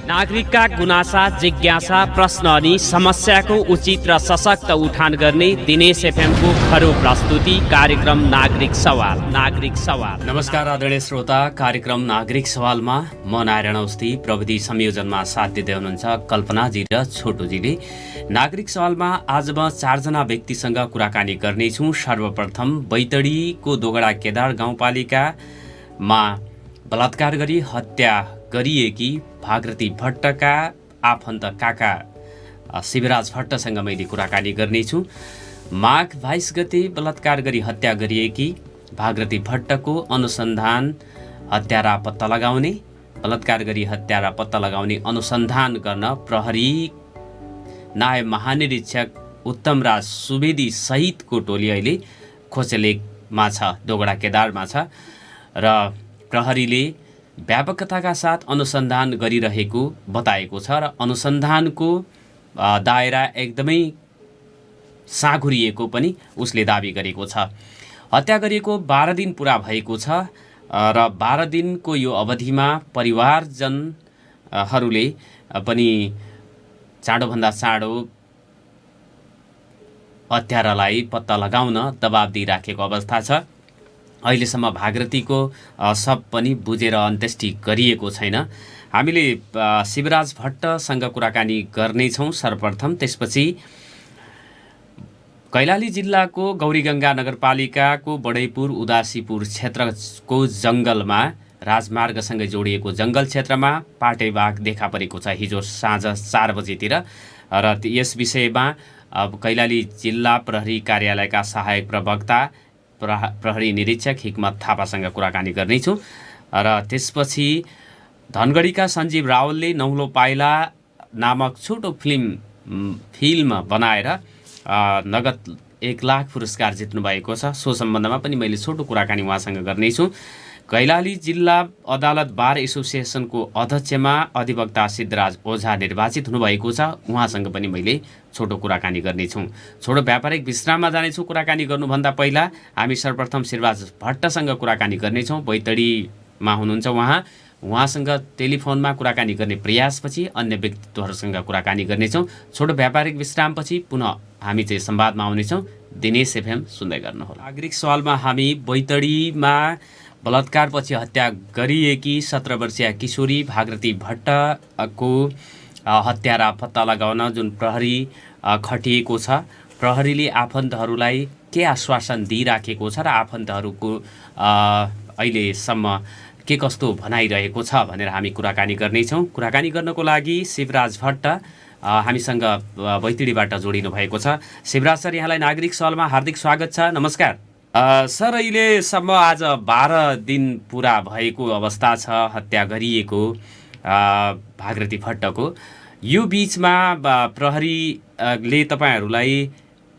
नागरिकका गुनासा, जिज्ञासा, प्रश्न अनि समस्याको उचित र सशक्त उठान गर्ने दिनेश एफएमको खरो प्रस्तुति कार्यक्रम नागरिक सवाल। नमस्कार आदरणीय श्रोता, कार्यक्रम नागरिक सवालमा म नारायण औस्ती, प्रविधि संयोजनमा साथ दिँदै हुनुहुन्छ कल्पनाजी र छोटोजीले। नागरिक सवालमा आज म 4 जना व्यक्तिसँग कुराकानी गर्नेछु। सर्वप्रथम बैतडीको दोगडा केदार गाउँपालिकामा बलात्कार गरी हत्या गरिएकी भागरथी भट्टका आफन्त काका शिवराज भट्टसँग मैले कुराकानी गर्नेछु। माघ 22 गते बलात्कार गरी हत्या गरिएकी भागरथी भट्टको अनुसन्धान हत्यारा पत्ता लगाउने, बलात्कार गरी हत्यारा पत्ता लगाउने अनुसन्धान गर्न प्रहरी नायब महानिरीक्षक उत्तमराज सुवेदी सहितको टोली अहिले खोचलेकमा छ, दोगडा केदारमा छ र प्रहरीले व्यापकताका साथ अनुसन्धान गरिरहेको बताएको छ र अनुसन्धानको दायरा एकदमै साँघुरिएको पनि उसले दाबी गरेको छ। हत्या गरिएको 12 दिन पुरा भएको छ र 12 दिनको यो अवधिमा परिवारजनहरूले पनि चाँडोभन्दा चाँडो हत्यारालाई पत्ता लगाउन दबाब दिइराखेको अवस्था छ। अहिलेसम्म भागरथीको शव पनि बुझेर अन्त्येष्टि गरिएको छैन। हामीले शिवराज भट्टसँग कुराकानी गर्नेछौँ सर्वप्रथम, त्यसपछि कैलाली जिल्लाको गौरीगङ्गा नगरपालिकाको बडैपुर उदासीपुर क्षेत्रको जङ्गलमा राजमार्गसँगै जोडिएको जङ्गल क्षेत्रमा पाटे बाघ देखा परेको छ हिजो साँझ 4 बजेतिर र यस विषयमा कैलाली जिल्ला प्रहरी कार्यालयका सहायक प्रवक्ता प्रहरी निरीक्षक हिक्मत थापासँग कुराकानी गर्नेछु र त्यसपछि धनगढीका सञ्जीव रावलले नौलो पाइला नामक छोटो फिल्म बनाएर नगद 1 लाख पुरस्कार जित्नु भएको छ। सो सम्बन्धमा पनि मैले छोटो कुराकानी उहाँसँग गर्नेछु। कैलाली जिल्ला अदालत बार एसोसिएसनको अध्यक्षमा अधिवक्ता सिद्धराज ओझा निर्वाचित हुनुभएको छ, उहाँसँग पनि मैले छोटो कुराकानी गर्नेछौँ। छोटो व्यापारिक विश्राममा जानेछौँ। कुराकानी गर्नुभन्दा पहिला हामी सर्वप्रथम शिवराज भट्टसँग कुराकानी गर्नेछौँ। बैतडीमा हुनुहुन्छ उहाँसँग टेलिफोनमा कुराकानी गर्ने प्रयासपछि अन्य व्यक्तित्वहरूसँग कुराकानी गर्नेछौँ। छोटो व्यापारिक विश्रामपछि पुनः हामी चाहिँ संवादमा आउनेछौँ। दिनेश एफएम सुन्दै गर्नुहोला। नागरिक सवालमा हामी बैतडीमा बलात्कारपछि हत्या गरिएकी 17 वर्षीय किशोरी भागरथी भट्टको हत्यारा पत्ता लगाउन जुन प्रहरी खटिएको छ, प्रहरीले आफन्तहरूलाई के आश्वासन दिइराखेको छ र आफन्तहरूको अहिलेसम्म के कस्तो भनाइरहेको छ भनेर हामी कुराकानी गर्नेछौँ। कुराकानी गर्नको लागि शिवराज भट्ट हामीसँग बैतडीबाट जोडिनु भएको छ। शिवराज सर, यहाँलाई नागरिक सवालमा हार्दिक स्वागत छ। नमस्कार सर। अहिलेसम्म आज 12 दिन पुरा भएको अवस्था छ हत्या गरिएको भागरथी भट्टको। यो बिचमा प्रहरीले तपाईँहरूलाई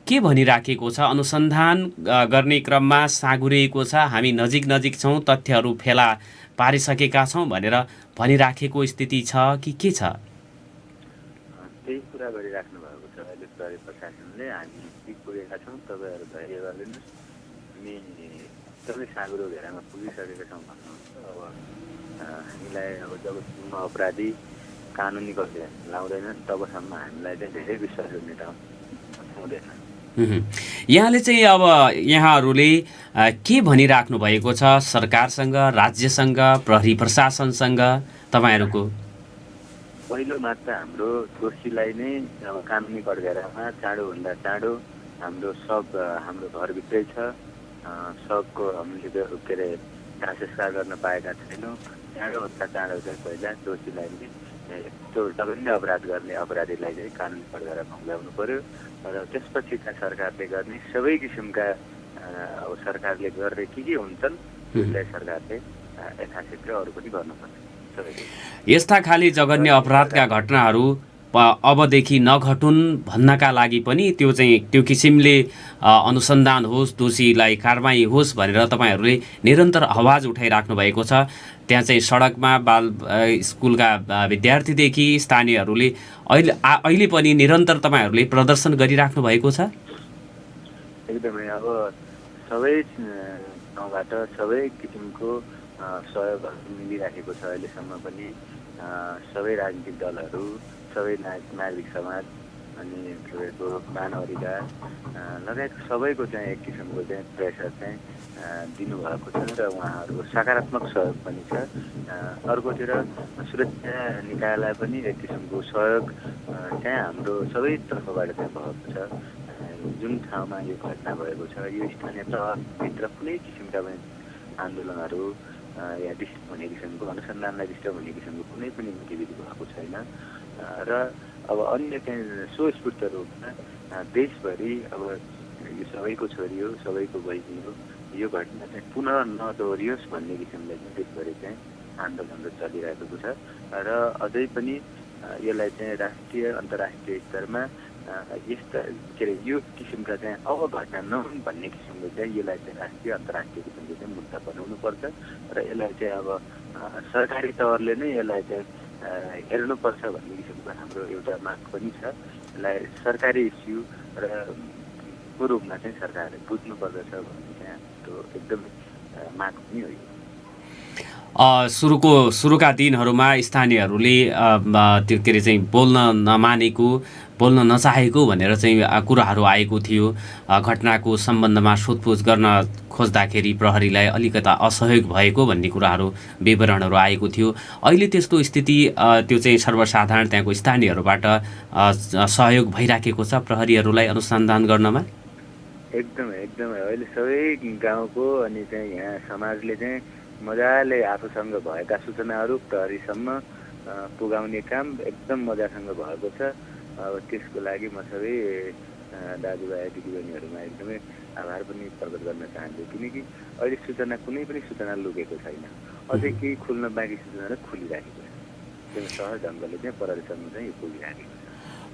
के भनिराखेको छ? अनुसन्धान गर्ने क्रममा साँघुरिएको छ, हामी नजिक छौँ, तथ्यहरू फेला पारिसकेका छौँ भनेर भनिराखेको स्थिति छ कि के छ? त्यही कुरा गरिराख्नु भएको छ अहिले प्रहरी प्रशासनले। हामी पुगेका छौँ, तपाईँहरू धैर्य गरिदिनुहोस्, हामी सबै साँघुरो घेरामा पुगिसकेका छौँ भन्नुहुन्छ। अब हामीलाई अब जबसम्म अपराधी कानुनी कक्षमा लाउँदैनन् तबसम्म हामीलाई चाहिँ धेरै विश्वास गर्ने ठाउँ हुँदैन। यहाँले चाहिँ अब यहाँहरूले के भनिराख्नु भएको छ सरकारसँग, राज्यसँग, प्रहरी प्रशासनसँग तपाईँहरूको? पहिलो मात्र हाम्रो दोषीलाई नै अब कानुनी कठघरामा चाँडोभन्दा चाँडो हाम्रो शव हाम्रो घरभित्रै छ। शवको हामीले के अरे दाह संस्कार गर्न पाएका छैनौँ। चाँडोभन्दा चाँडो चाहिँ पहिला दोषीलाई नै त्यो जघन्य अपराध गर्ने अपराधीलाई चाहिँ कानुनी कठघरामा ल्याउनु पर्यो र त्यसपछिका सरकारले गर्ने सबै किसिमका अब सरकारले गर्ने के हुन्छन् त्यसलाई सरकारले यथाशीघ्र अरू पनि गर्नुपर्छ। यस्ता खाली जघन्य अपराधका घटनाहरू अबदेखि नघटुन् भन्नका लागि पनि त्यो किसिमले अनुसन्धान होस्, दोषीलाई कारबाही होस् भनेर तपाईँहरूले निरन्तर आवाज उठाइराख्नु भएको छ। त्यहाँ चाहिँ सडकमा स्कुलका विद्यार्थीदेखि स्थानीयहरूले अहिले पनि निरन्तर तपाईँहरूले प्रदर्शन गरिराख्नु भएको छ। एकदमै अब सबै ठाउँबाट सबै किसिमको सहयोगहरू मिलिराखेको छ। अहिलेसम्म पनि सबै राजनीतिक दलहरू, सबै नागरिक समाज अनि तपाईँको मानव अधिकार लगायत सबैको चाहिँ एक किसिमको चाहिँ प्रेसर चाहिँ दिनुभएको छ र उहाँहरूको सकारात्मक सहयोग पनि छ। अर्कोतिर सुरक्षा निकायलाई पनि एक किसिमको सहयोग चाहिँ हाम्रो सबै तर्फबाट चाहिँ भएको छ। जुन ठाउँमा यो घटना भएको छ यो स्थानीय तहभित्र कुनै किसिमका पनि आन्दोलनहरू या डिस्टर्ब हुने किसिमको अनुसन्धानलाई डिस्टर्ब हुने किसिमको कुनै पनि गतिविधि भएको छैन र अब अन्य चाहिँ स्वस्फूर्त रूपमा देशभरि अब यो सबैको छोरी हो, सबैको बहिनी हो, यो घटना चाहिँ पुनः नदोहोरियोस् भन्ने किसिमले चाहिँ देशभरि चाहिँ आन्दोलनहरू चलिरहेको छ र अझै पनि यसलाई चाहिँ राष्ट्रिय अन्तर्राष्ट्रिय स्तरमा यस्ता के अरे यो किसिमका चाहिँ अब घटना नहुन् भन्ने किसिमले चाहिँ यसलाई चाहिँ राष्ट्रिय अन्तर्राष्ट्रिय किसिमले चाहिँ मुद्दा बनाउनुपर्छ र यसलाई चाहिँ अब सरकारी तवरले नै यसलाई चाहिँ हेर्नुपर्छ भन्ने किसिमको हाम्रो एउटा माग पनि छ। यसलाई सरकारी इस्यु र को रूपमा चाहिँ सरकारले बुझ्नुपर्दछ भन्ने चाहिँ हाम्रो एकदमै माग पनि हो। सुरुका दिनहरूमा स्थानीयहरूले त्यो के अरे चाहिँ बोल्न नमानेको, बोल्न नचाहेको भनेर चाहिँ कुराहरू आएको थियो। घटनाको सम्बन्धमा सोधपुछ गर्न खोज्दाखेरि प्रहरीलाई अलिकता असहयोग भएको भन्ने कुराहरू, विवरणहरू आएको थियो। अहिले त्यस्तो स्थिति त्यो चाहिँ सर्वसाधारण त्यहाँको स्थानीयहरूबाट सहयोग भइराखेको छ प्रहरीहरूलाई अनुसन्धान गर्नमा? एकदमै एकदमै अहिले सबै गाउँको अनि चाहिँ यहाँ समाजले चाहिँ मजाले आफूसँग भएका सूचनाहरू प्रहरीसम्म पुगाउने काम एकदम मजासँग भएको छ। अब त्यसको लागि म सबै दाजुभाइ दिदीबहिनीहरूमा एकदमै आभार पनि प्रकट गर्न चाहन्छु, किनकि अहिले सूचना कुनै पनि सूचना लुकेको छैन। अझै केही खुल्न बाँकी सूचनाहरू खुलिराखेको छ। त्यो सहज ढङ्गले चाहिँ प्रहरीसम्म चाहिँ पुगिराखेको छ।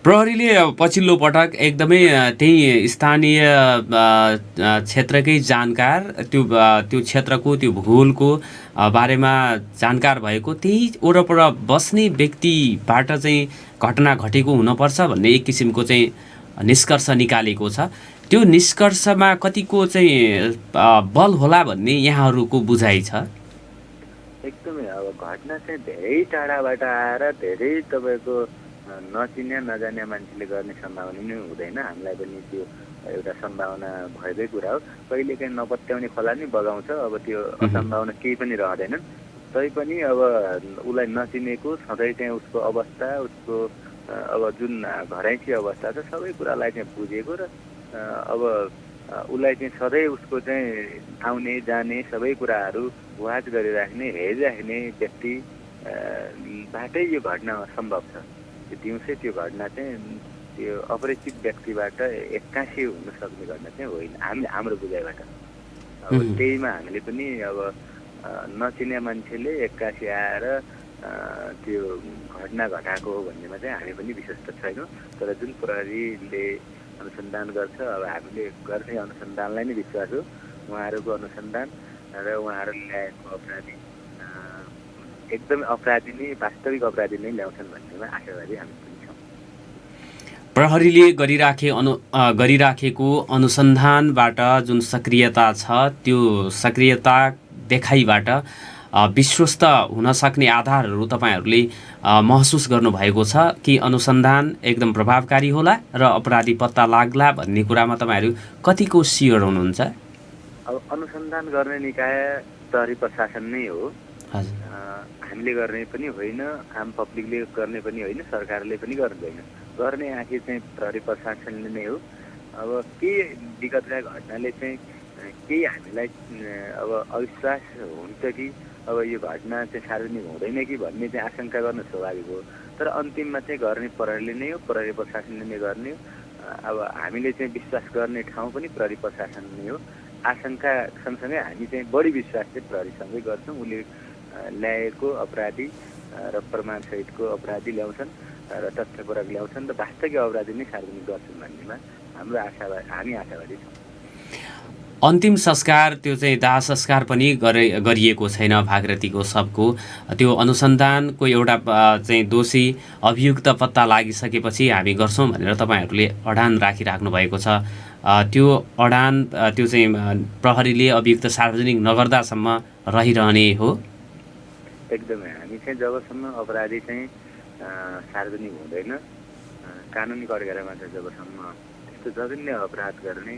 प्रहरीले पछिल्लो पटक एकदमै त्यही स्थानीय क्षेत्रकै जानकार, त्यो क्षेत्रको त्यो भूगोलको बारेमा जानकार भएको त्यही वरपर बस्ने व्यक्तिबाट चाहिँ घटना घटेको हुनुपर्छ भन्ने एक किसिमको चाहिँ निष्कर्ष निकालेको छ। त्यो निष्कर्षमा कतिको चाहिँ बल होला भन्ने यहाँहरूको बुझाइ छ? एकदमै अब घटना चाहिँ धेरै टाढाबाट आएर धेरै तपाईँको नचिन्या नजान्या मान्छेले गर्ने सम्भावना नै हुँदैन। हामीलाई पनि त्यो एउटा सम्भावना भएकै कुरा हो। कहिलेकाहीँ नपत्याउने खोला नि बगाउँछ, अब त्यो असम्भावना केही पनि रहँदैन। तैपनि अब उसलाई नचिनेको सधैँ चाहिँ उसको अवस्था, उसको अब जुन घरैसी अवस्था छ सबै कुरालाई चाहिँ बुझेको र अब उसलाई चाहिँ सधैँ उसको चाहिँ आउने जाने सबै कुराहरू वाच गरिराख्ने, हेरिराख्ने व्यक्ति बाटै यो घटना सम्भव छ। दिउँसै त्यो घटना चाहिँ त्यो अपरिचित व्यक्तिबाट एक्कासी हुन सक्ने घटना चाहिँ होइन हाम्रो बुझाइबाट। अब त्यहीमा हामीले पनि अब नचिने मान्छेले एक्कासी आएर त्यो घटना घटाएको हो भन्नेमा चाहिँ हामी पनि विश्वास त छैनौँ। तर जुन प्रहरीले अनुसन्धान गर्छ, अब हामीले गर्ने अनुसन्धानलाई नै विश्वास हो। उहाँहरूको अनुसन्धान र उहाँहरूले ल्याएको अपराधी एकदमै अपराधी नै, वास्तविक अपराधी नै ल्याउँछन् भन्नेमा आशावादी हामी पनि छौँ। प्रहरीले गरिराखेको अनुसन्धानबाट जुन सक्रियता छ त्यो सक्रियता देखाइबाट विश्वस्त हुन सक्ने आधारहरू तपाईँहरूले महसुस गर्नुभएको छ कि अनुसन्धान एकदम प्रभावकारी होला र अपराधी पत्ता लाग्ला भन्ने कुरामा तपाईँहरू कतिको स्योर हुनुहुन्छ? अब अनुसन्धान गर्ने निकाय प्रहरी प्रशासन नै हो। हामीले गर्ने पनि होइन, आम पब्लिकले गर्ने पनि होइन, सरकारले पनि गर्दैन। गर्ने आखिर चाहिँ प्रहरी प्रशासनले नै हो। अब के विगतका घटनाले चाहिँ केही हामीलाई अब अविश्वास हुन्छ कि अब यो घटना चाहिँ सार्वजनिक हुँदैन कि भन्ने चाहिँ आशंका गर्न स्वाभाविक हो। तर अन्तिममा चाहिँ गर्ने प्रहरीले नै हो, प्रहरी प्रशासनले नै गर्ने हो। अब हामीले चाहिँ विश्वास गर्ने ठाउँ पनि प्रहरी प्रशासन नै हो। आशंका सँगसँगै हामी चाहिँ बढी विश्वास चाहिँ प्रहरीसँगै गर्छौँ। उसले ल्याएको अपराधी र प्रमाणसहितको अपराधी ल्याउँछन् र तथ्यपरक ल्याउँछन् र वास्तविक अपराधी नै सार्वजनिक गर्छन् भन्नेमा हामी आशावादी छौँ। अन्तिम संस्कार त्यो चाहिँ दाह संस्कार पनि गरिएको छैन भागरथीको शवको। त्यो अनुसन्धानको एउटा चाहिँ दोषी अभियुक्त पत्ता लागिसकेपछि हामी गर्छौँ भनेर तपाईँहरूले अडान राखिराख्नु भएको छ। त्यो अडान त्यो चाहिँ प्रहरीले अभियुक्त सार्वजनिक नगर्दासम्म रहिरहने हो? एकदमै हामी चाहिँ जबसम्म अपराधी चाहिँ सार्वजनिक हुँदैन, कानुनी कठघरामा चाहिँ जबसम्म त्यस्तो जघन्य अपराध गर्ने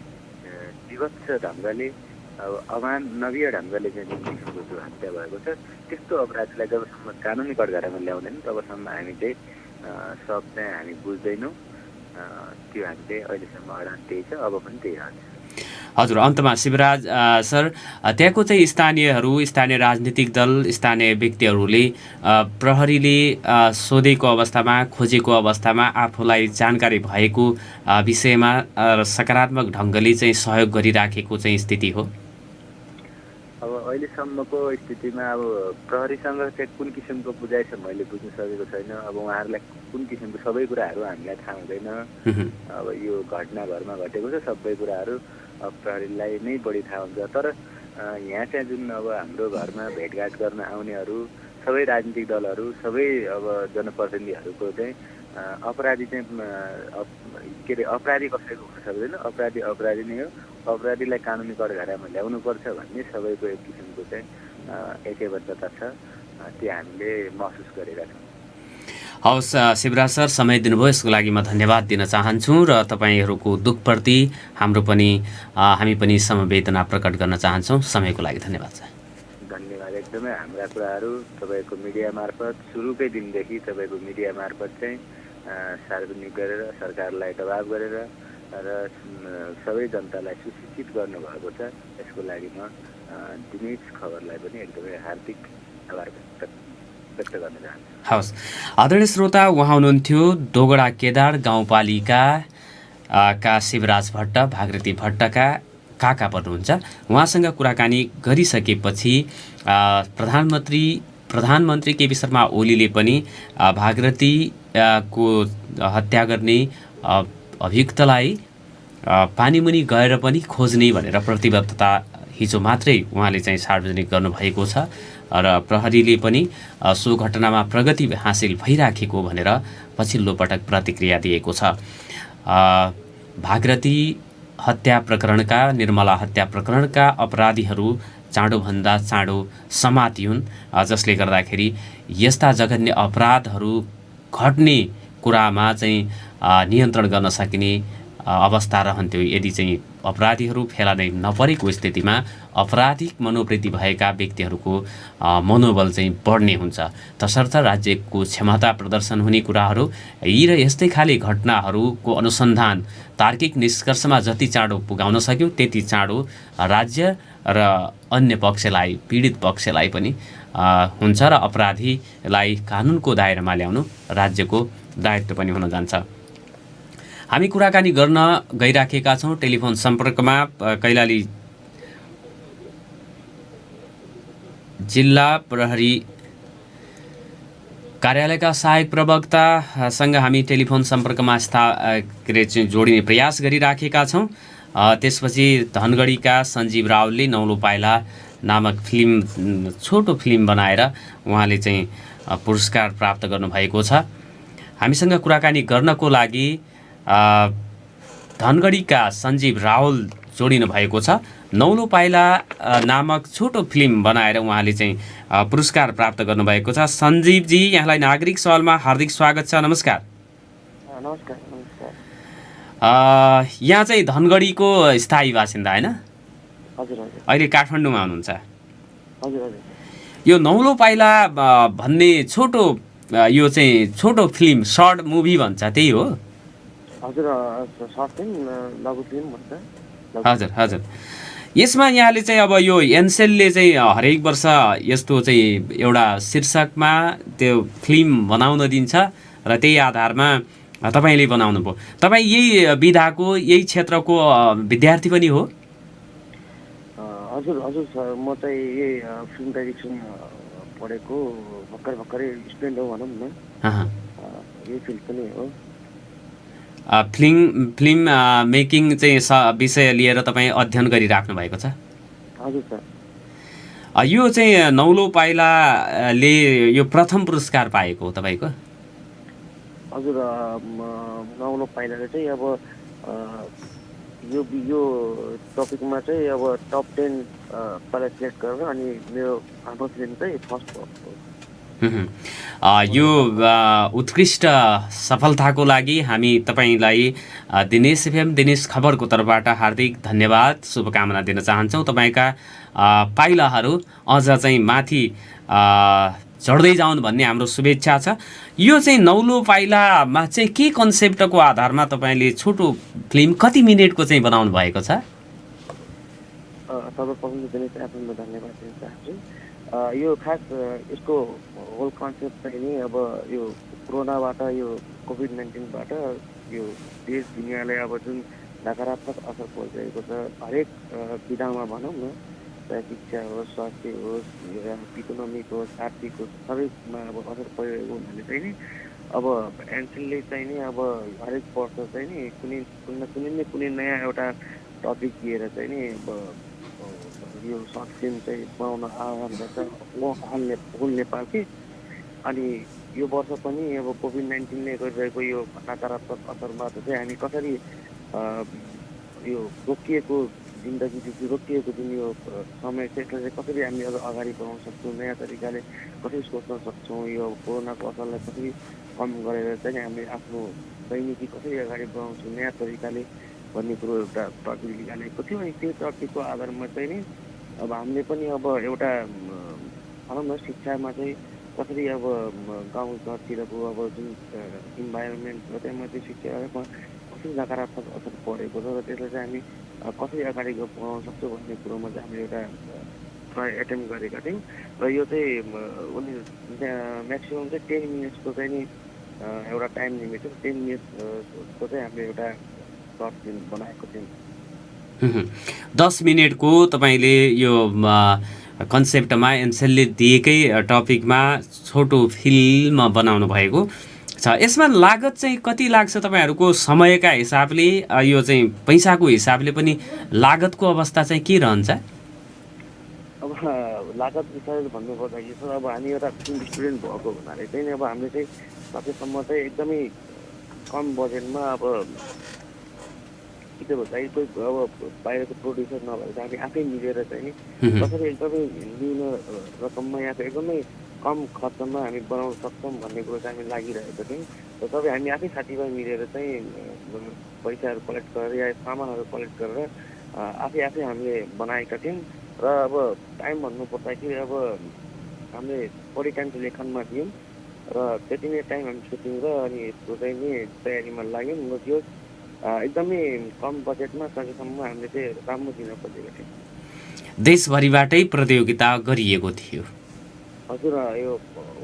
विभत्स ढङ्गले अब अमानवीय ढङ्गले चाहिँ जुन किसिमको जो हत्या भएको छ त्यस्तो अपराधलाई जबसम्म कानुनी कठघरामा ल्याउँदैन तबसम्म हामी चाहिँ सब चाहिँ हामी बुझ्दैनौँ। त्यो हामीले अहिलेसम्म अडान त्यही छ, अब पनि त्यही रहन्छ। हजुर, अन्तमा शिवराज सर, त्यहाँको चाहिँ स्थानीयहरू, स्थानीय राजनीतिक दल, स्थानीय व्यक्तिहरूले प्रहरीले सोधेको अवस्थामा, खोजेको अवस्थामा आफूलाई जानकारी भएको विषयमा सकारात्मक ढङ्गले चाहिँ सहयोग गरिराखेको चाहिँ स्थिति हो। अब अहिलेसम्मको स्थितिमा अब प्रहरीसँग चाहिँ कुन किसिमको बुझाइ छ मैले बुझ्न सकेको छैन। अब उहाँहरूलाई कुन किसिमको सबै कुराहरू हामीलाई थाहा हुँदैन। अब यो घटना घरमा घटेको छ सबै कुराहरू प्रहरीलाई नै बढी थाहा हुन्छ। तर यहाँ चाहिँ जुन अब हाम्रो घरमा भेटघाट गर्न आउनेहरू सबै राजनीतिक दलहरू, सबै अब जनप्रतिनिधिहरूको चाहिँ अपराधी चाहिँ के अरे अपराधी कसैको हुन सक्दैन, अपराधी अपराधी नै हो, अपराधीलाई कानुनी कठघरामा ल्याउनुपर्छ भन्ने सबैको एक किसिमको चाहिँ एकबद्धता छ, त्यो हामीले महसुस गरेका छौँ। हवस् शिवराज सर, समय दिनुभयो यसको लागि म धन्यवाद दिन चाहन्छु र तपाईँहरूको दुःखप्रति हामी पनि समवेदना प्रकट गर्न चाहन्छौँ। समयको लागि धन्यवाद सर। धन्यवाद। एकदमै हाम्रा कुराहरू तपाईँको मिडिया मार्फत सुरुकै दिनदेखि तपाईँको मिडिया मार्फत चाहिँ सार्वजनिक गरेर सरकारलाई दबाब गरेर र सबै जनतालाई सुशिक्षित गर्नुभएको छ। यसको लागि म दिनेश खबरलाई पनि एकदमै हार्दिक आभार व्यक्त गर्न चाहन्छु। हवस् आदरणीय श्रोता, उहाँ हुनुहुन्थ्यो दोगडा केदार गाउँपालिका का शिवराज भट्ट, भागृति भट्टका काका पर्नुहुन्छ। उहाँसँग कुराकानी गरिसकेपछि प्रधानमन्त्री केपी शर्मा ओलीले पनि भागृति को हत्या गर्ने अभियुक्तलाई पानीमुनि गएर पनि खोज्ने भनेर प्रतिबद्धता हिजो मात्रै उहाँले चाहिँ सार्वजनिक गर्नुभएको छ र प्रहरीले पनि सो घटनामा प्रगति हासिल भइराखेको भनेर पछिल्लो पटक प्रतिक्रिया दिएको छ। भागृति हत्या प्रकरणका, निर्मला हत्या प्रकरणका अपराधीहरू चाँडोभन्दा चाँडो समातिउन्, जसले गर्दाखेरि यस्ता जघन्य अपराधहरू घट्ने कुरामा चाहिँ नियन्त्रण गर्न सकिने अवस्था रहन्थ्यो। यदि चाहिँ अपराधीहरू फेला नै नपरेको स्थितिमा अपराधिक मनोवृत्ति भएका व्यक्तिहरूको मनोबल चाहिँ बढ्ने हुन्छ। तसर्थ राज्यको क्षमता प्रदर्शन हुने कुराहरू यी र यस्तै खाले घटनाहरूको अनुसन्धान तार्किक निष्कर्षमा जति चाँडो पुगाउन सक्यो त्यति चाँडो राज्य र अन्य पक्षलाई, पीडित पक्षलाई पनि हुन्छ र अपराधीलाई कानुनको दायरामा ल्याउनु राज्यको दायित्व पनि हुन जान्छ। हामी कुराकानी गर्न गइराखेका छौँ टेलिफोन सम्पर्कमा कैलाली जिल्ला प्रहरी कार्यालयका सहायक प्रवक्तासँग हामी टेलिफोन सम्पर्कमा जोडिने प्रयास गरिराखेका छौँ। त्यसपछि धनगढीका सञ्जीव रावलले नौलो पाइला नामक छोटो फिल्म बनाएर उहाँले चाहिँ पुरस्कार प्राप्त गर्नुभएको छ। हामीसँग कुराकानी गर्नको लागि धनगढीका सञ्जीव रावल जोडिनु भएको छ। नौलो पाइला नामक छोटो फिल्म बनाएर उहाँले चाहिँ पुरस्कार प्राप्त गर्नुभएको छ। सञ्जीवजी, यहाँलाई नागरिक सवालमा हार्दिक स्वागत छ। नमस्कार। नमस्कार। यहाँ चाहिँ धनगढीको स्थायी बासिन्दा होइन? हजुर हजुर। अहिले काठमाडौँमा हुनुहुन्छ? हजुर हजुर। यो नौलो पाइला भन्ने यो चाहिँ छोटो फिल्म, सर्ट मुभी भन्छ, त्यही हो? हजुर, सर्ट फिल्म, लघु फिल्म भन्छ। हजुर हजुर। यसमा यहाँले चाहिँ अब यो एनसेलले चाहिँ हरेक वर्ष यस्तो चाहिँ एउटा शीर्षकमा त्यो फिल्म बनाउन दिन्छ र त्यही आधारमा तपाईँले बनाउनु भयो। तपाईँ यही विधाको, यही क्षेत्रको विद्यार्थी पनि हो? हजुर हजुर सर, म चाहिँ यही फिल्म डाइरेक्सन पढेको भर्खरै स्टुडेन्ट हो भनौँ न। यही फिल्ड पनि हो। फिल्म मेकिङ चाहिँ विषय लिएर तपाईँ अध्ययन गरिराख्नु भएको छ? हजुर सर। यो चाहिँ नौलो पाइलाले यो प्रथम पुरस्कार पाएको हो तपाईँको? हजुर, नौलो पाइलाले चाहिँ अब यो टपिकमा चाहिँ अब टप 10 पहिला सिलेक्ट गरेर अनि मेरो आफ्नो फिल्म चाहिँ फर्स्ट यो उत्कृष्ट सफलताको लागि हामी तपाईँलाई दिनेश एफएम दिनेश खबरको तर्फबाट हार्दिक धन्यवाद शुभकामना दिन चाहन्छौँ। तपाईँका पाइलाहरू अझ चाहिँ माथि चढ्दै जाउन् भन्ने हाम्रो शुभेच्छा छ। यो चाहिँ नौलो पाइलामा चाहिँ के कन्सेप्टको आधारमा तपाईँले छोटो फिल्म कति मिनेटको चाहिँ बनाउनु भएको छ? सर्वप्रथम दिनेश एफएममा धन्यवाद दिन चाहन्छु। यो खास यसको होल कन्सेप्ट चाहिँ नि अब यो कोरोनाबाट यो कोभिड-19बाट यो देश दुनियाँलाई अब जुन नकारात्मक असर परिरहेको छ हरेक विधामा भनौँ न, चाहे शिक्षा होस्, स्वास्थ्य होस्, इकोनोमिक होस्, आर्थिक होस्, सबैमा अब असर परिरहेको हुनाले चाहिँ नि अब एनसिलले चाहिँ नि अब हरेक वर्ष चाहिँ नि कुनै नयाँ एउटा टपिक दिएर चाहिँ नि अब यो सर्ट फिल्म चाहिँ बनाउन आह्वान गर्छ होल नेपालकै। अनि यो वर्ष पनि अब कोभिड-19ले गरिरहेको यो नकारात्मक असरबाट चाहिँ हामी कसरी यो रोकिएको जिन्दगीदेखि रोकिएको जुन यो समय छ यसलाई चाहिँ कसरी हामी अझ अगाडि बढाउन सक्छौँ, नयाँ तरिकाले कसरी सोच्न सक्छौँ, यो कोरोनाको असरलाई कसरी कम गरेर चाहिँ हामी आफ्नो दैनिकी कसरी अगाडि बढाउँछौँ नयाँ तरिकाले भन्ने कुरो एउटा टपिक निकालेको थियो। अनि त्यो टपिकको आधारमा चाहिँ नि अब हामीले पनि अब एउटा भनौँ न शिक्षामा चाहिँ कसरी अब गाउँ घरतिरको अब जुन इन्भाइरोमेन्ट र त्यहाँ चाहिँ शिक्षामा कसरी नकारात्मक असर परेको छ र त्यसलाई चाहिँ हामी कसरी अगाडि बढाउन सक्छौँ भन्ने कुरोमा चाहिँ हामीले एउटा एटेम्प गरेका थियौँ। र यो चाहिँ म्याक्सिमम् चाहिँ 10 मिनट्सको चाहिँ नि एउटा टाइम लिमिट छ। 10 मिनट्सको चाहिँ हामीले एउटा सर्ट फिल्म बनाएको थियौँ। 10 मिनटको तपाईँले यो कन्सेप्टमा एनसेलले दिएकै टपिकमा छोटो फिल्म बनाउनु भएको छ। यसमा लागत चाहिँ कति लाग्छ तपाईँहरूको समयका हिसाबले, यो चाहिँ पैसाको हिसाबले पनि लागतको अवस्था चाहिँ के रहन्छ? अब लागत विषयले भन्नुपर्दाखेरि सर अब हामी एउटा फिल्म स्टुडेन्ट भएको हुनाले चाहिँ अब हामीले चाहिँ सकेसम्म चाहिँ एकदमै कम बजेटमा अब के भन्दाखेरि कोही अब बाहिरको प्रोड्युसर नभएर चाहिँ हामी आफै मिलेर चाहिँ नि कसरी एकदमै न्यून रकममा या एकदमै कम खर्चमा हामी बनाउन सक्छौँ भन्ने कुरो चाहिँ हामी लागिरहेको थियौँ। र सबै हामी आफै साथीभाइ मिलेर चाहिँ पैसाहरू कलेक्ट गरेर या सामानहरू कलेक्ट गरेर आफै हामीले बनाएका थियौँ। र अब टाइम भन्नुपर्दाखेरि अब हामीले बढी टाइम चाहिँ लेखनमा दियौँ र त्यति नै टाइम हामी सुटिङ र अनि यसको चाहिँ नि तयारीमा लाग्यौँ। र त्यो एकदमै कम बजेटमा सकेसम्म हामीले चाहिँ राम्रो दिन खोजेको थियौँ। देशभरिबाटै प्रतियोगिता गरिएको थियो? हजुर, यो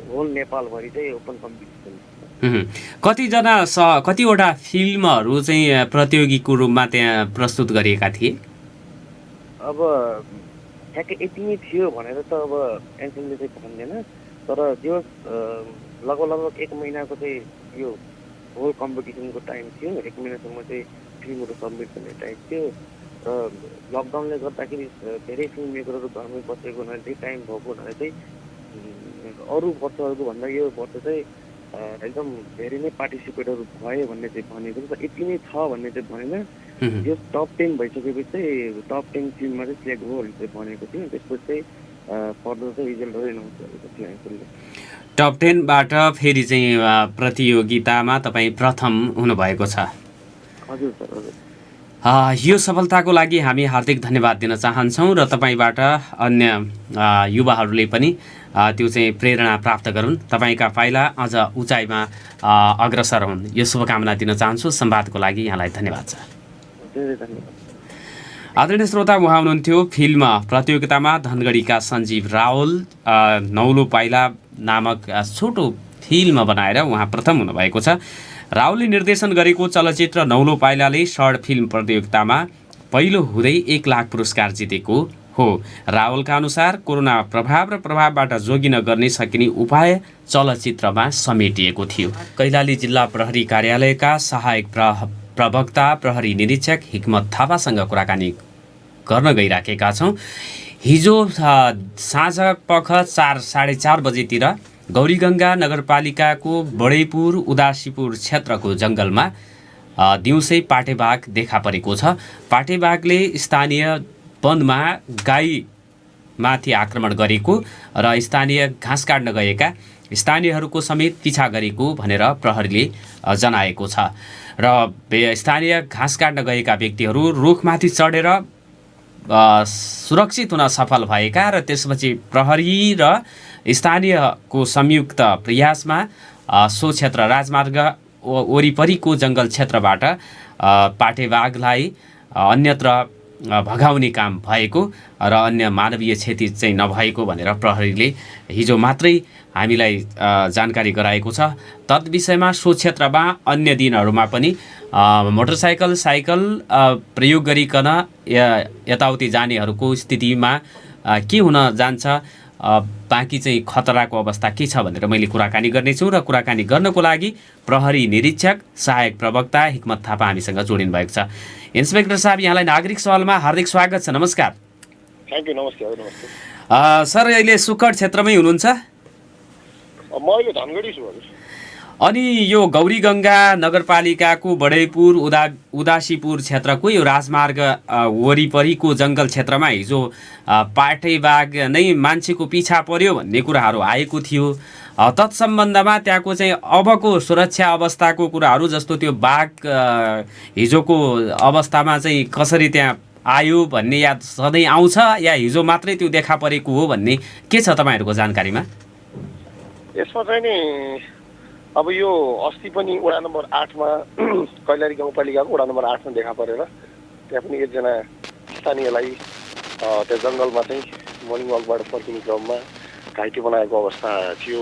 होल नेपालभरि चाहिँ ओपन कम्पिटिसन। कतिवटा फिल्महरू चाहिँ प्रतियोगीको रूपमा त्यहाँ प्रस्तुत गरिएका थिए? अब ठ्याक्कै यति नै थियो भनेर त अब एनसिलले चाहिँ भन्दैन, तर त्यो लगभग 1 महिनाको चाहिँ यो होल कम्पिटिसनको टाइम थियो। 1 महिनासम्म चाहिँ फिल्महरू सबमिट गर्ने टाइम थियो। र लकडाउनले गर्दाखेरि धेरै फिल्म मेकरहरू घरमै बसेको हुनाले चाहिँ टाइम भएको हुनाले चाहिँ अरू वर्षहरूको भन्दा यो वर्ष चाहिँ एकदम धेरै नै पार्टिसिपेटहरू भए भन्ने चाहिँ भनेको छ। यति नै छ भन्ने चाहिँ भनेन। यो टप 10 भइसकेपछि चाहिँ टप 10 फिल्ममा चाहिँ सिलेक्ट भयो भनेर चाहिँ भनेको थियो। त्यसपछि चाहिँ फर्दर चाहिँ रिजल्टहरू एनाउन्स गरेको थियो एनसिलले। टप 10बाट फेरि चाहिँ प्रतियोगितामा तपाईँ प्रथम हुनुभएको छ? हजुर सर, हजुर। यो सफलताको लागि हामी हार्दिक धन्यवाद दिन चाहन्छौँ र तपाईँबाट अन्य युवाहरूले पनि त्यो चाहिँ प्रेरणा प्राप्त गरून्, तपाईँका पाइला अझ उचाइमा अग्रसर हुन्, यो शुभकामना दिन चाहन्छु। संवादको लागि यहाँलाई धन्यवाद छ। आदरणीय श्रोता, उहाँ हुनुहुन्थ्यो फिल्म प्रतियोगितामा धनगढीका सञ्जीव रावल। नौलो पाइला नामक छोटो फिल्म बनाएर उहाँ प्रथम हुनुभएको छ। रावलले निर्देशन गरेको चलचित्र नौलो पाइलाले सर्ट फिल्म प्रतियोगितामा पहिलो हुँदै 1 लाख पुरस्कार जितेको हो। रावलका अनुसार कोरोना प्रभाव र प्रभावबाट जोगिन गर्ने सकिने उपाय चलचित्रमा समेटिएको थियो। कैलाली जिल्ला प्रहरी कार्यालयका सहायक प्रवक्ता प्रहरी निरीक्षक हिक्मत थापासँग कुराकानी गर्न गइराखेका छौँ। हिजो साँझ पख 4-4:30 बजेतिर गौरीगङ्गा नगरपालिकाको बडैपुर उदासीपुर क्षेत्रको जङ्गलमा दिउँसै पाटेबाघ देखा परेको छ। पाटेबाघले स्थानीय वनमा गाईमाथि आक्रमण गरेको र स्थानीय घाँस काट्न गएका स्थानीयहरूको समेत पिछा गरेको भनेर प्रहरीले जनाएको छ र स्थानीय घाँस काट्न गएका व्यक्तिहरू रुखमाथि चढेर सुरक्षित हुन सफल भएका र त्यसपछि प्रहरी र स्थानीयको संयुक्त प्रयासमा सो क्षेत्र राजमार्ग वरिपरिको जङ्गल क्षेत्रबाट पाटेबाघलाई अन्यत्र भगाउने काम भएको र अन्य मानवीय क्षति चाहिँ नभएको भनेर प्रहरीले हिजो मात्रै हामीलाई जानकारी गराएको छ। तत् विषयमा सो क्षेत्रमा अन्य दिनहरूमा पनि मोटरसाइकल साइकल प्रयोग गरिकन यताउति जानेहरूको स्थितिमा के हुन जान्छ, बाँकी चाहिँ खतराको अवस्था के छ भनेर मैले कुराकानी गर्नेछु र कुराकानी गर्नको लागि प्रहरी निरीक्षक सहायक प्रवक्ता हिक्मत थापा हामीसँग जोडिनु भएको छ। इन्सपेक्टर साहब, यहाँलाई नागरिक सवालमा हार्दिक स्वागत छ। नमस्कार। Thank you. नमस्ते। सर, अहिले सुक्खड क्षेत्रमै हुनुहुन्छ? म अहिले धनगढी छु हजुर। अनि यो गौरीगङ्गा नगरपालिकाको बडैपुर उदासीपुर क्षेत्रको यो राजमार्ग वरिपरिको जङ्गल क्षेत्रमा हिजो पाटेबाघ नै मान्छेको पिछा पर्यो भन्ने कुराहरू आएको थियो। तत्सम्बन्धमा त्यहाँको चाहिँ अबको सुरक्षा अवस्थाको कुराहरू, जस्तो त्यो बाघ हिजोको अवस्थामा चाहिँ कसरी त्यहाँ आयो भन्ने याद सधैँ आउँछ या हिजो मात्रै त्यो देखा परेको हो भन्ने के छ तपाईँहरूको जानकारीमा? यसमा चाहिँ नि अब यो अस्ति पनि वडा नम्बर 8मा कैलाली गाउँपालिकाको वडा नम्बर 8मा देखा परेर त्यहाँ पनि एकजना स्थानीयलाई त्यो जङ्गलमा चाहिँ मर्निङ वाकबाट फर्किने क्रममा घाइते बनाएको अवस्था थियो।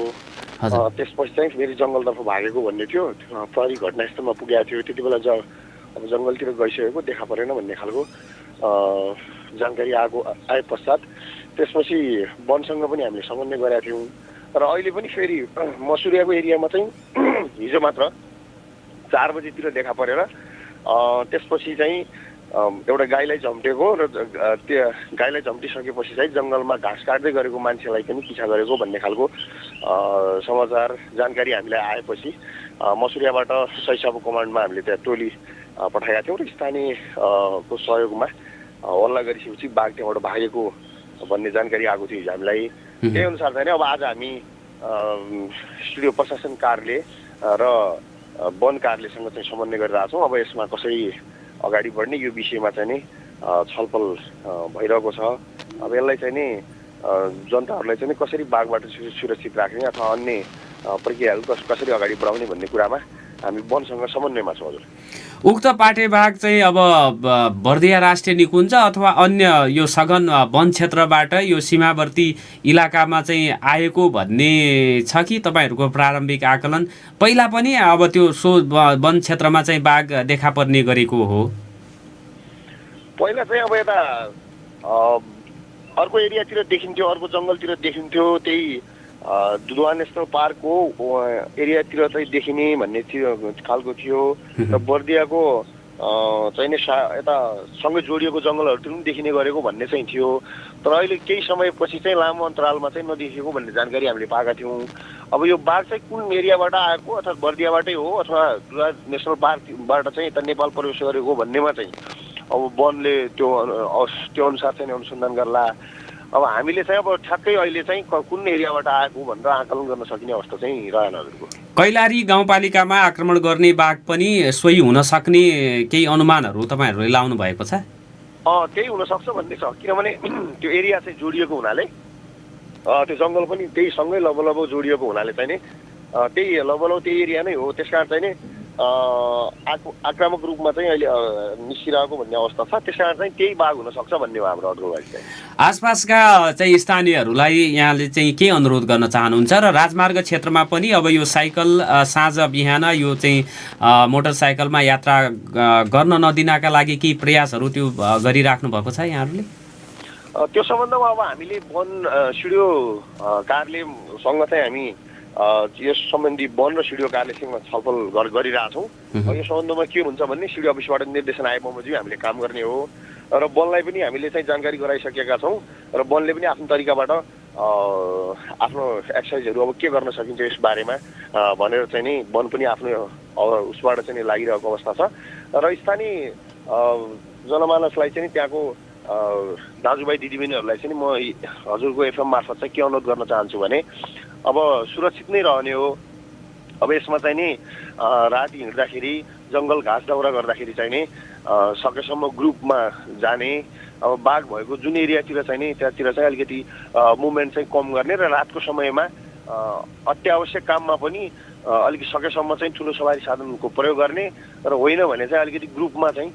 त्यसपछि चाहिँ फेरि जङ्गलतर्फ भागेको भन्ने थियो। प्रहरी घटनास्थलमा पुगेको थियो। त्यति बेला अब जङ्गलतिर गइसकेको देखा परेन भन्ने खालको जानकारी आए पश्चात त्यसपछि वनसँग पनि हामीले समन्वय गरेका थियौँ र अहिले पनि फेरि मसुरियाको एरियामा चाहिँ हिजो मात्र 4 बजीतिर देखा परेर त्यसपछि चाहिँ एउटा गाईलाई झम्टेको र त्यो गाईलाई झम्टिसकेपछि चाहिँ जङ्गलमा घाँस काट्दै गरेको मान्छेलाई पनि पिछा गरेको भन्ने खालको समाचार जानकारी हामीलाई आएपछि मसुरियाबाट सैसाबो कमान्डमा हामीले त्यहाँ टोली पठाएका थियौँ र स्थानीयको सहयोगमा हल्ला गरिसकेपछि बाघ त्यहाँबाट भागेको भन्ने जानकारी आएको थियो हामीलाई। त्यही अनुसार चाहिँ अब आज हामी स्टुडियो प्रशासन कार्यालय र वन कार्यालयसँग चाहिँ समन्वय गरिरहेका छौँ। अब यसमा कसरी अगाडि बढ्ने यो विषयमा चाहिँ नि छलफल भइरहेको छ। अब यसलाई चाहिँ नि जनताहरूलाई चाहिँ कसरी बाघबाट सुरक्षित राख्ने अथवा अन्य प्रक्रियाहरू कसरी अगाडि बढाउने भन्ने कुरामा हामी वनसँग समन्वयमा छौँ हजुर। उक्त पाटेबाघ चाहिँ अब बर्दिया राष्ट्रिय निकुञ्ज अथवा अन्य यो सघन वन क्षेत्रबाट यो सीमावर्ती इलाकामा चाहिँ आएको भन्ने छ कि तपाईँहरूको प्रारम्भिक आकलन? पहिला पनि अब त्यो सो वन क्षेत्रमा चाहिँ बाघ देखा पर्ने गरेको हो? पहिला चाहिँ अब यता अर्को एरियातिर देखिन्थ्यो, अर्को जङ्गलतिर देखिन्थ्यो, त्यही दुधवा नेसनल पार्कको एरियातिर चाहिँ देखिने भन्ने खालको थियो र बर्दियाको चाहिँ यता सँगै जोडिएको जङ्गलहरूतिर पनि देखिने गरेको भन्ने चाहिँ थियो। तर अहिले केही समयपछि चाहिँ लामो अन्तरालमा चाहिँ नदेखिएको भन्ने जानकारी हामीले पाएका थियौँ। अब यो बाघ चाहिँ कुन एरियाबाट आएको अथवा बर्दियाबाटै हो अथवा दुधवा नेसनल पार्कबाट चाहिँ यता नेपाल प्रवेश गरेको भन्नेमा चाहिँ अब वनले त्यो अनुसार चाहिँ अनुसन्धान गर्ला। अब हामीले चाहिँ अब ठ्याक्कै अहिले चाहिँ कुन एरियाबाट आएको भनेर आकलन गर्न सकिने अवस्था चाहिँ रहेन हजुरको। कैलाली गाउँपालिकामा आक्रमण गर्ने बाघ पनि सोही हुन सक्ने केही अनुमानहरू तपाईँहरूले लाउनु भएको छ? त्यही हुनसक्छ भन्ने छ, किनभने त्यो एरिया चाहिँ जोडिएको हुनाले त्यो जङ्गल पनि त्यही सँगै लगभग जोडिएको हुनाले चाहिँ नि त्यही लगभग त्यही एरिया नै हो। त्यसकारण चाहिँ नि आक्रामक रूपमा चाहिँ अहिले निस्किरहेको भन्ने अवस्था छ। त्यसकारण चाहिँ त्यही बाघ हुनसक्छ भन्ने हो हाम्रो अनुरोध चाहिँ। आसपासका चाहिँ स्थानीयहरूलाई यहाँले चाहिँ के अनुरोध गर्न चाहनुहुन्छ र राजमार्ग क्षेत्रमा पनि अब यो साइकल साँझ बिहान यो चाहिँ मोटरसाइकलमा यात्रा गर्न नदिनका लागि केही प्रयासहरू त्यो गरिराख्नु भएको छ यहाँहरूले? त्यो सम्बन्धमा अब हामीले वन स्टुडियो कार्यालयसँग चाहिँ हामी यस सम्बन्धी वन र स्टुडियो कार्यालयसँग छलफल गरिरहेछौँ। यो सम्बन्धमा के हुन्छ भन्ने स्टुडियो अफिसबाट निर्देशन आए बमोजिम हामीले काम गर्ने हो र वनलाई पनि हामीले चाहिँ जानकारी गराइसकेका छौँ र वनले पनि आफ्नो तरिकाबाट आफ्नो एक्सर्साइजहरू अब के गर्न सकिन्छ यस बारेमा भनेर चाहिँ नि वन पनि आफ्नो उसबाट चाहिँ लागिरहेको अवस्था छ र स्थानीय जनमानसलाई चाहिँ त्यहाँको दाजुभाइ दिदीबहिनीहरूलाई चाहिँ म हजुरको एफएम मार्फत चाहिँ के अनुरोध गर्न चाहन्छु भने अब सुरक्षित नै रहने हो। अब यसमा चाहिँ नि राति हिँड्दाखेरि जङ्गल घाँस दाउरा गर्दाखेरि चाहिँ नि सकेसम्म ग्रुपमा जाने। अब बाघ भएको जुन एरियातिर चाहिँ नि त्यहाँतिर चाहिँ अलिकति मुभमेन्ट चाहिँ कम गर्ने र रातको समयमा अत्यावश्यक काममा पनि अलिकति सकेसम्म चाहिँ ठुलो सवारी साधनको प्रयोग गर्ने र होइन भने चाहिँ अलिकति ग्रुपमा चाहिँ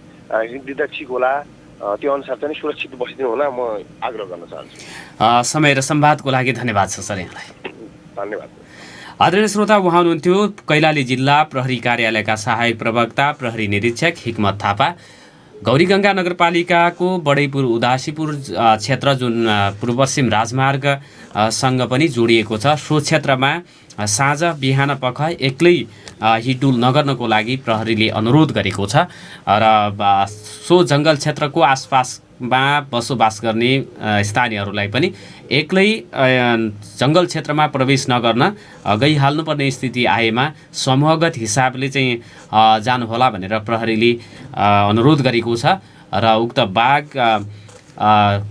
हिँड्दा ठिक होला। त्यो अनुसार चाहिँ सुरक्षित बसिदिनु होला म आग्रह गर्न चाहन्छु। समय र संवादको लागि धन्यवाद छ सर यहाँलाई। धन्यवाद। आदरणीय श्रोता, उहाँ हुनुहुन्थ्यो कैलाली जिल्ला प्रहरी कार्यालयका सहायक प्रवक्ता प्रहरी निरीक्षक हिक्मत थापा। गौरीगङ्गा नगरपालिकाको बडैपुर उदासीपुर क्षेत्र जुन पूर्व पश्चिम राजमार्गसँग पनि जोडिएको छ, सो क्षेत्रमा साँझ बिहान पख एक्लै हिँडडुल नगर्नको लागि प्रहरीले अनुरोध गरेको छ र सो जङ्गल क्षेत्रको आसपासमा बसोबास गर्ने स्थानीयहरूलाई पनि एक्लै जङ्गल क्षेत्रमा प्रवेश नगर्न गइहाल्नुपर्ने स्थिति आएमा समूहगत हिसाबले चाहिँ जानुहोला भनेर प्रहरीले अनुरोध गरेको छ र उक्त बाघ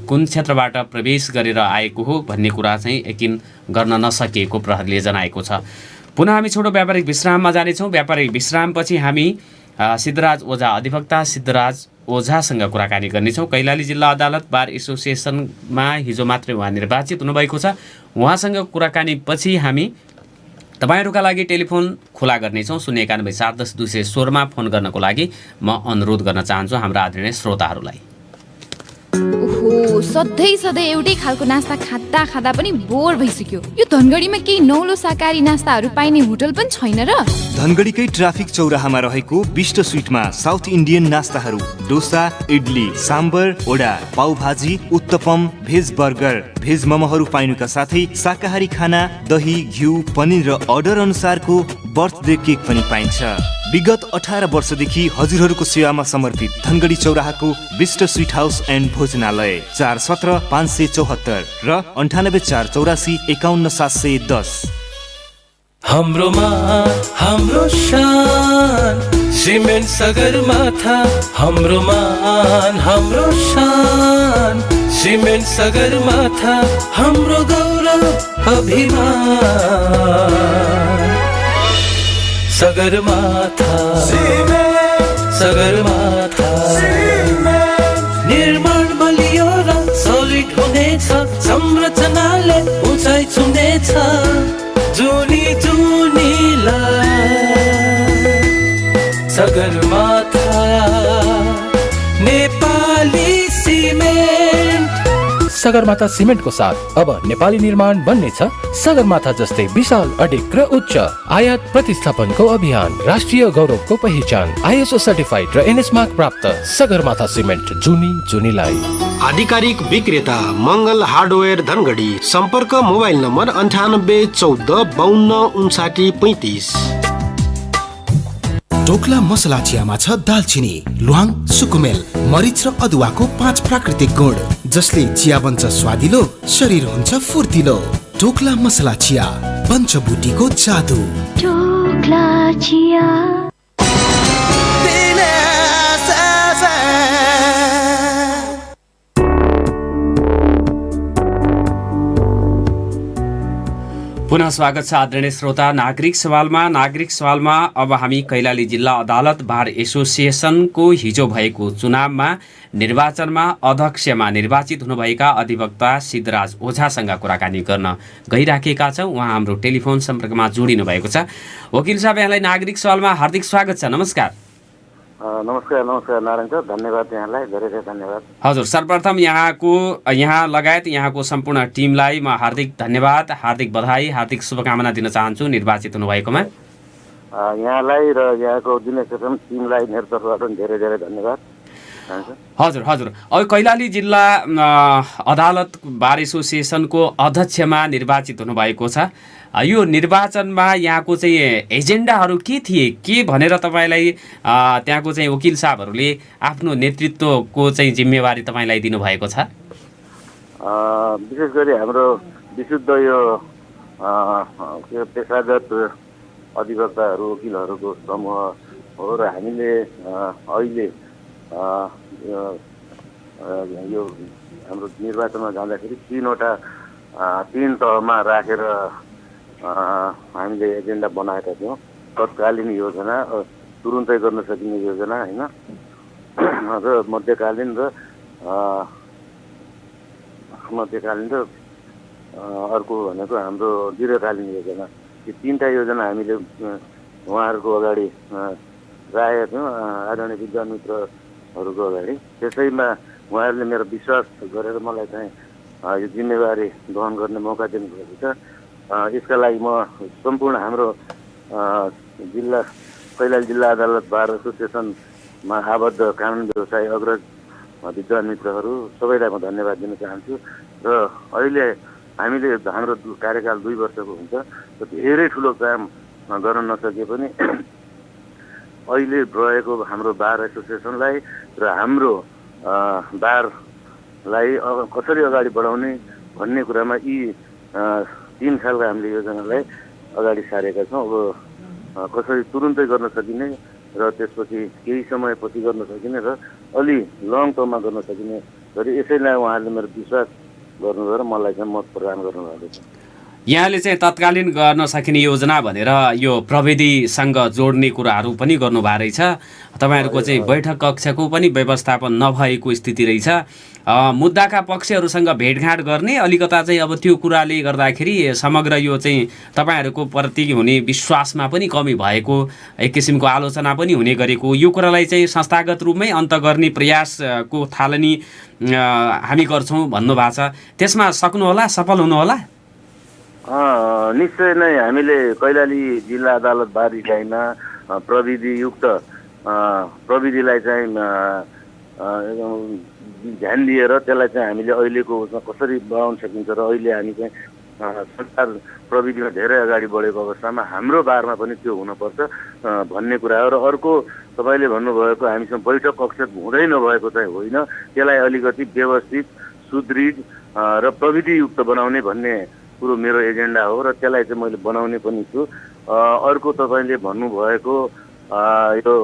कुन क्षेत्रबाट प्रवेश गरेर आएको हो भन्ने कुरा चाहिँ यकिन गर्न नसकिएको प्रहरीले जनाएको छ। पुनः हामी छोटो व्यापारिक विश्राममा जानेछौँ। व्यापारिक विश्रामपछि हामी सिद्धराज ओझा अधिवक्ता सिद्धराज ओझासँग कुराकानी गर्नेछौँ। कैलाली जिल्ला अदालत बार एसोसिएसनमा हिजो मात्रै उहाँ निर्वाचित हुनुभएको छ। उहाँसँग कुराकानी पछि हामी तपाईँहरूका लागि टेलिफोन खुला गर्नेछौँ। 091-710-216मा फोन गर्नको लागि म अनुरोध गर्न चाहन्छु हाम्रा आदरणीय श्रोताहरूलाई। ओहो, सधैँ एउटै खालको नास्ता खाँदा खाँदा पनि बोर भइसक्यो। यो धनगढीमा केही नौलो शाकाहारी नास्ताहरू पाइने होटल पनि छैन र? धनगढीकै ट्राफिक चौराहामा रहेको बिष्ट स्विटमा साउथ इन्डियन नास्ताहरू डोसा, इडली, साम्बर, वडा, pav bhaji, uttapam, veg burger, veg मोमोहरू पाइनुका साथै शाकाहारी खाना, दही, घिउ, पनिर र अर्डर अनुसारको बर्थडे केक पनि पाइन्छ। विगत 18 वर्षदेखि हजुरहरूको सेवामा समर्पित धनगढी चौराहाको बिष्ट स्विट हाउस एन्ड भोजनालय 417-574 र 98-484-51-710। हाम्रोमा हाम्रो शान सिमेन्ट सगरमाथा, हाम्रो मान हाम्रो शान सिमेन्ट सगरमाथा, हाम्रो गौरव अभिमान सगरमाथा सगरमाथा। निर्माण बलियो र सलिड हुनेछ, संरचनाले उचाइ छुनेछ, जुनी सगरमाथा नेपाली सिमेन्ट। सगरमाथा सिमेन्टको साथ अब नेपाली निर्माण बन्नेछ सगरमाथा जस्तै विशाल, अडिक र उच्च। आयात प्रतिस्थापनको अभियान, राष्ट्रिय गौरवको पहिचान, आइएसओ सर्टिफाइड र एनएस मार्क प्राप्त सगरमाथा सिमेन्ट जुनीलाई। आधिकारिक विक्रेता मङ्गल हार्डवेयर धनगढी। सम्पर्क मोबाइल नम्बर 9814525935। टोक्ला मसला चियामा छ दालचिनी, ल्वाङ, सुकुमेल, मरिच र अदुवाको 5 प्राकृतिक गुण, जसले चिया बन्छ स्वादिलो, शरीर हुन्छ फुर्तिलो। टोक्ला मसला चिया, पञ्चबुटीको जादु। टोक्ला चिया। पुनः स्वागत छ आदरणीय श्रोता नागरिक सवालमा। अब हामी कैलाली जिल्ला अदालत बार एसोसिएसनको हिजो भएको चुनावमा निर्वाचनमा अध्यक्षमा निर्वाचित हुनुभएका अधिवक्ता सिद्धराज ओझासँग कुराकानी गर्न गइराखेका छौँ। उहाँ हाम्रो टेलिफोन सम्पर्कमा जोडिनु भएको छ। वकिल साहब, यहाँलाई नागरिक सवालमा हार्दिक स्वागत छ। नमस्कार। नमस्कार नारायण सर, धन्यवाद यहाँलाई, धेरै धन्यवाद। हजुर, सर्वप्रथम यहाँ लगायत यहाँको सम्पूर्ण टिमलाई म हार्दिक धन्यवाद, हार्दिक बधाई, हार्दिक शुभकामना दिन चाहन्छु निर्वाचित हुनुभएकोमा। यहाँलाई र यहाँको जुन टिमलाई मेरो तर्फबाट धेरै धेरै धन्यवाद। हजुर, अब कैलाली जिल्ला अदालत बार एसोसिएसनको अध्यक्षमा निर्वाचित हुनुभएको छ। यो निर्वाचनमा यहाँको चाहिँ एजेन्डाहरू के थिए, के भनेर तपाईँलाई त्यहाँको चाहिँ वकिल साहबहरूले आफ्नो नेतृत्वको चाहिँ जिम्मेवारी तपाईँलाई दिनुभएको छ? विशेष गरी हाम्रो विशुद्ध यो पेसागत अधिवक्ताहरू वकिलहरूको समूह हो र हामीले अहिले यो हाम्रो निर्वाचनमा जाँदाखेरि 3 तहमा राखेर हामीले एजेन्डा बनाएका थियौँ। तत्कालीन योजना, तुरुन्तै गर्न सकिने योजना होइन, र मध्यकालीन र अर्को भनेको हाम्रो दीर्घकालीन योजना। यो 3टा योजना हामीले उहाँहरूको अगाडि राखेका थियौँ, आदरणीय विद्वान मित्रहरूको अगाडि। त्यसैमा उहाँहरूले मेरो विश्वास गरेर मलाई चाहिँ यो जिम्मेवारी वहन गर्ने मौका दिनुभएको छ। यसका लागि म सम्पूर्ण हाम्रो जिल्ला कैलाली जिल्ला अदालत बार एसोसिएसनमा आबद्ध कानुन व्यवसायी अग्रज विद्वान मित्रहरू सबैलाई म धन्यवाद दिन चाहन्छु। र अहिले हामीले हाम्रो कार्यकाल 2 वर्षको हुन्छ, र धेरै ठुलो काम गर्न नसके पनि अहिले रहेको हाम्रो बार एसोसिएसनलाई र हाम्रो बारलाई कसरी अगाडि बढाउने भन्ने कुरामा यी 3 खालका हामीले योजनालाई अगाडि सारेका छौँ। अब कसरी तुरुन्तै गर्न सकिने र त्यसपछि केही समयपछि गर्न सकिने र अलि लङ टर्ममा गर्न सकिने गरी यसैलाई उहाँहरूले मेरो विश्वास गर्नुभयो र मलाई चाहिँ मत प्रदान गर्नुभएको छ। यहाँले चाहिँ तत्कालीन गर्न सकिने योजना भनेर यो प्रविधिसँग जोड्ने कुराहरू पनि गर्नुभएको रहेछ। तपाईँहरूको चाहिँ बैठक कक्षको पनि व्यवस्थापन नभएको स्थिति रहेछ। मुद्दाका पक्षहरूसँग भेटघाट गर्ने अलिकता चाहिँ अब त्यो कुराले गर्दाखेरि समग्र यो चाहिँ तपाईँहरूको प्रति हुने विश्वासमा पनि कमी भएको, एक किसिमको आलोचना पनि हुने गरेको, यो कुरालाई चाहिँ संस्थागत रूपमै अन्त गर्ने प्रयासको थालनी हामी गर्छौँ भन्नुभएको छ। त्यसमा सक्नुहोला, सफल हुनुहोला? निश्चय नै हामीले कैलाली जिल्ला अदालत बार इकाइमा प्रविधिलाई चाहिँ ध्यान दिएर त्यसलाई चाहिँ हामीले अहिलेको उसमा कसरी बढाउन सकिन्छ र अहिले हामी चाहिँ संसार प्रविधिमा धेरै अगाडि बढेको अवस्थामा हाम्रो बारमा पनि त्यो हुनुपर्छ भन्ने कुरा हो। र अर्को तपाईँले भन्नुभएको हामीसँग बैठक कक्ष हुँदै नभएको चाहिँ होइन, त्यसलाई अलिकति व्यवस्थित, सुदृढ र प्रविधियुक्त बनाउने भन्ने कुरो मेरो एजेन्डा हो र त्यसलाई चाहिँ मैले बनाउने पनि छु। अर्को तपाईँले भन्नुभएको यो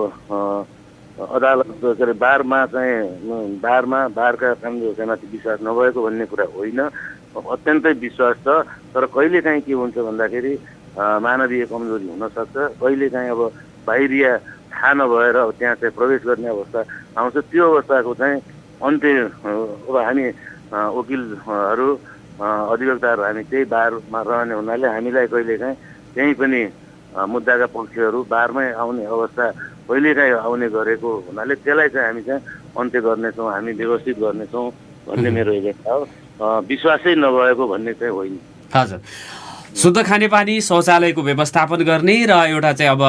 अदालत के अरे बारमा चाहिँ बारका कानुन व्यवस्थामाथि विश्वास नभएको भन्ने कुरा होइन, अत्यन्तै विश्वास छ। तर कहिलेकाहीँ के हुन्छ भन्दाखेरि मानवीय कमजोरी हुनसक्छ, कहिलेकाहीँ अब बाहिरिया थाहा नभएर त्यहाँ चाहिँ प्रवेश गर्ने अवस्था आउँछ। त्यो अवस्थाको चाहिँ अन्त्य अब हामी वकिलहरू अधिवक्ताहरू हामी त्यही बारमा रहने हुनाले हामीलाई कहिलेकाहीँ त्यहीँ पनि मुद्दाका पक्षहरू बारमै आउने अवस्था कहिलेकाहीँ आउने गरेको हुनाले त्यसलाई चाहिँ हामी चाहिँ अन्त्य गर्नेछौँ, हामी व्यवस्थित गर्नेछौँ भन्ने मेरो एजेन्डा हो। विश्वासै नभएको भन्ने चाहिँ होइन। हजुर, शुद्ध खानेपानी शौचालयको व्यवस्थापन गर्ने र एउटा चाहिँ अब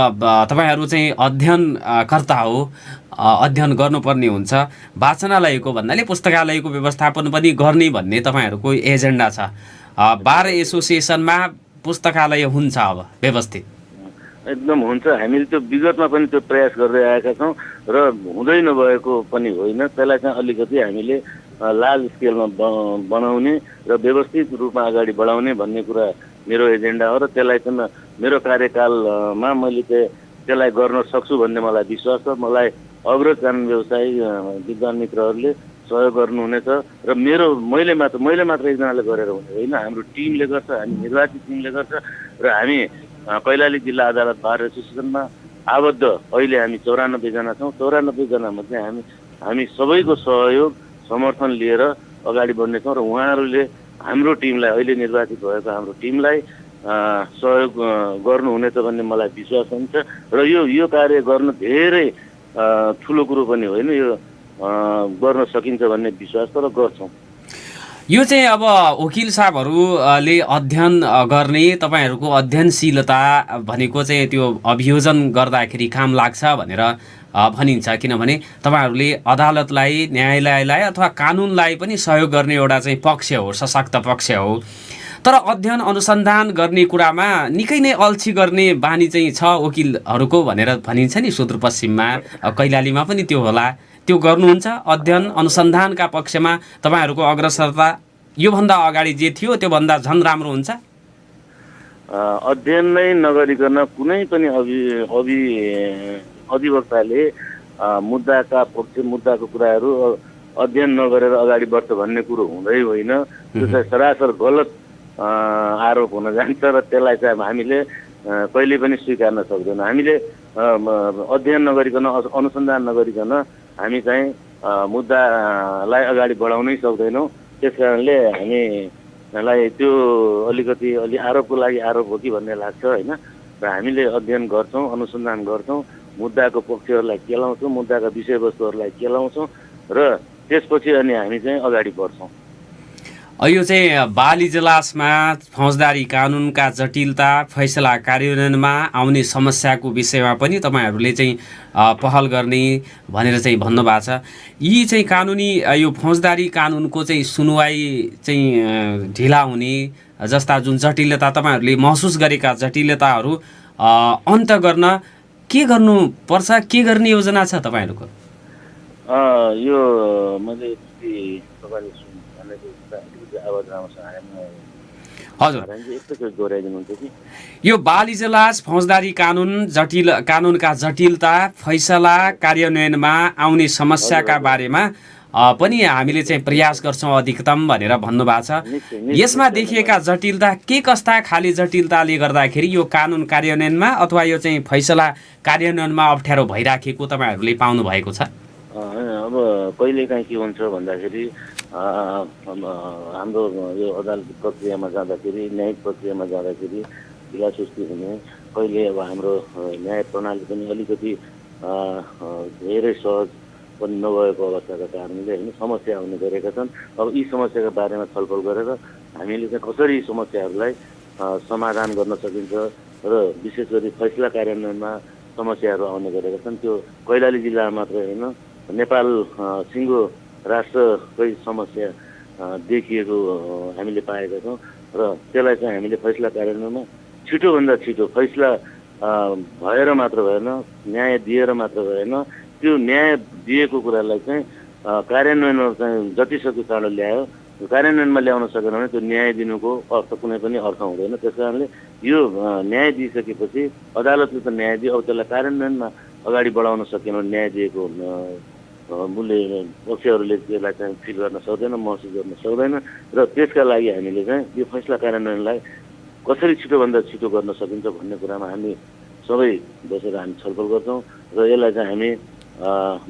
तपाईँहरू चाहिँ अध्ययनकर्ता हो, अध्ययन गर्नुपर्ने हुन्छ, वाचनालयको भन्नाले पुस्तकालयको व्यवस्थापन पनि गर्ने भन्ने तपाईँहरूको एजेन्डा छ। बार एसोसिएसनमा पुस्तकालय हुन्छ अब व्यवस्थित? एकदम हुन्छ। हामीले त्यो विगतमा पनि त्यो प्रयास गर्दै आएका छौँ र हुँदै नभएको पनि होइन। त्यसलाई चाहिँ अलिकति हामीले लार्ज स्केलमा बनाउने र व्यवस्थित रूपमा अगाडि बढाउने भन्ने कुरा मेरो एजेन्डा हो र त्यसलाई चाहिँ मेरो कार्यकालमा मैले त्यसलाई गर्न सक्छु भन्ने मलाई विश्वास छ। मलाई अग्रज कानुन व्यवसायी विद्वान मित्रहरूले सहयोग गर्नुहुनेछ र मैले मात्र एकजनाले गरेर हुने होइन, हाम्रो टिमले गर्छ, हामी निर्वाचित टिमले गर्छ र हामी कैलाली जिल्ला अदालत बार एसोसिएसनमा आबद्ध अहिले हामी 94 जना छौँ। 94 जनामध्ये हामी सबैको सहयोग समर्थन लिएर अगाडि बढ्नेछौँ र उहाँहरूले हाम्रो टिमलाई, अहिले निर्वाचित भएको हाम्रो टिमलाई सहयोग गर्नुहुनेछ भन्ने मलाई विश्वास हुन्छ र यो कार्य गर्न धेरै ठुलो कुरो पनि होइन, यो गर्न सकिन्छ भन्ने विश्वास तर गर्छौँ। यो चाहिँ अब वकिल साहबहरूले अध्ययन गर्ने, तपाईँहरूको अध्ययनशीलता भनेको चाहिँ त्यो अभियोजन गर्दाखेरि काम लाग्छ भनेर भनिन्छ, किनभने तपाईँहरूले अदालतलाई, न्यायालयलाई अथवा कानुनलाई पनि सहयोग गर्ने एउटा चाहिँ पक्ष हो, सशक्त पक्ष हो। तर अध्ययन अनुसन्धान गर्ने कुरामा निकै नै अल्छी गर्ने बानी चाहिँ छ वकिलहरूको भनेर भनिन्छ नि सुदूरपश्चिममा, कैलालीमा पनि त्यो होला। त्यो गर्नुहुन्छ? अध्ययन अनुसन्धानका पक्षमा तपाईँहरूको अग्रसरता योभन्दा अगाडि जे थियो त्योभन्दा झन् राम्रो हुन्छ? अध्ययन नै नगरिकन कुनै पनि अधिवक्ताले मुद्दाका पक्ष, मुद्दाको कुराहरू अध्ययन नगरेर अगाडि बढ्छ भन्ने कुरो हुँदै होइन। त्यो चाहिँ सरासर गलत आरोप हुन जान्छ र त्यसलाई चाहिँ हामीले कहिले पनि स्वीकार्न सक्दैनौँ। हामीले अध्ययन नगरिकन अनुसन्धान नगरिकन हामी चाहिँ मुद्दालाई अगाडि बढाउनै सक्दैनौँ। त्यस कारणले हामीलाई त्यो अलि आरोपको लागि आरोप हो कि भन्ने लाग्छ होइन। र हामीले अध्ययन गर्छौँ, अनुसन्धान गर्छौँ, मुद्दाको पक्षहरूलाई केलाउँछौँ, मुद्दाका विषयवस्तुहरूलाई केलाउँछौँ र त्यसपछि अनि हामी चाहिँ अगाडि बढ्छौँ। यो चाहिँ बाल इजलासमा फौजदारी कानुनका जटिलता, फैसला कार्यान्वयनमा आउने समस्याको विषयमा पनि तपाईँहरूले चाहिँ पहल गर्ने भनेर चाहिँ भन्नुभएको छ। यी चाहिँ कानुनी यो फौजदारी कानुनको चाहिँ सुनवाई चाहिँ ढिला हुने जस्ता जुन जटिलता तपाईँहरूले महसुस गरेका जटिलताहरू अन्त गर्न के गर्नुपर्छ, के गर्ने योजना छ तपाईँहरूको? यो मैले तपाईँले यो बाल इजलास, फौजदारी कानुनका जटिलता, फैसला कार्यान्वयनमा आउने समस्याका बारेमा पनि हामीले चाहिँ प्रयास गर्छौँ अधिकतम भनेर भन्नुभएको छ। यसमा देखिएका जटिलता के कस्ता खाली जटिलताले गर्दाखेरि यो कानुन कार्यान्वयनमा अथवा यो चाहिँ फैसला कार्यान्वयनमा अप्ठ्यारो भइराखेको तपाईँहरूले पाउनु भएको छ? अब कहिलेकाहीँ के हुन्छ भन्दाखेरि हाम्रो यो अदालत प्रक्रियामा जाँदाखेरि, न्यायिक प्रक्रियामा जाँदाखेरि ढिला सुस्ती हुने, कहिले अब हाम्रो न्याय प्रणाली पनि अलिकति धेरै सहज पनि नभएको अवस्थाका कारणले होइन समस्या आउने गरेका छन्। अब यी समस्याका बारेमा छलफल गरेर हामीले चाहिँ कसरी समस्याहरूलाई समाधान गर्न सकिन्छ र विशेष गरी फैसला कार्यान्वयनमा समस्याहरू आउने गरेका छन्। त्यो कैलाली जिल्लामा मात्र होइन, नेपाल सिङ्गो राष्ट्रकै समस्या देखिएको हामीले पाएका छौँ र त्यसलाई चाहिँ हामीले फैसला कार्यान्वयनमा छिटोभन्दा छिटो फैसला भएर मात्र भएन, न्याय दिएर मात्र भएन, त्यो न्याय दिएको कुरालाई चाहिँ कार्यान्वयनमा चाहिँ जतिसक्दो चाँडो ल्यायो। कार्यान्वयनमा ल्याउन सकेन भने त्यो न्याय दिनुको अर्थ कुनै पनि अर्थ हुँदैन। त्यस कारणले यो न्याय दिइसकेपछि अदालतले त न्याय दियो, अब त्यसलाई कार्यान्वयनमा अगाडि बढाउन सकेन न्याय दिएको मूल्य पक्षहरूले त्यसलाई चाहिँ फिल गर्न सक्दैन, महसुस गर्न सक्दैन र त्यसका लागि हामीले चाहिँ यो फैसला कार्यान्वयनलाई कसरी छिटोभन्दा छिटो गर्न सकिन्छ भन्ने कुरामा हामी सबै बसेर हामी छलफल गर्छौँ र यसलाई चाहिँ हामी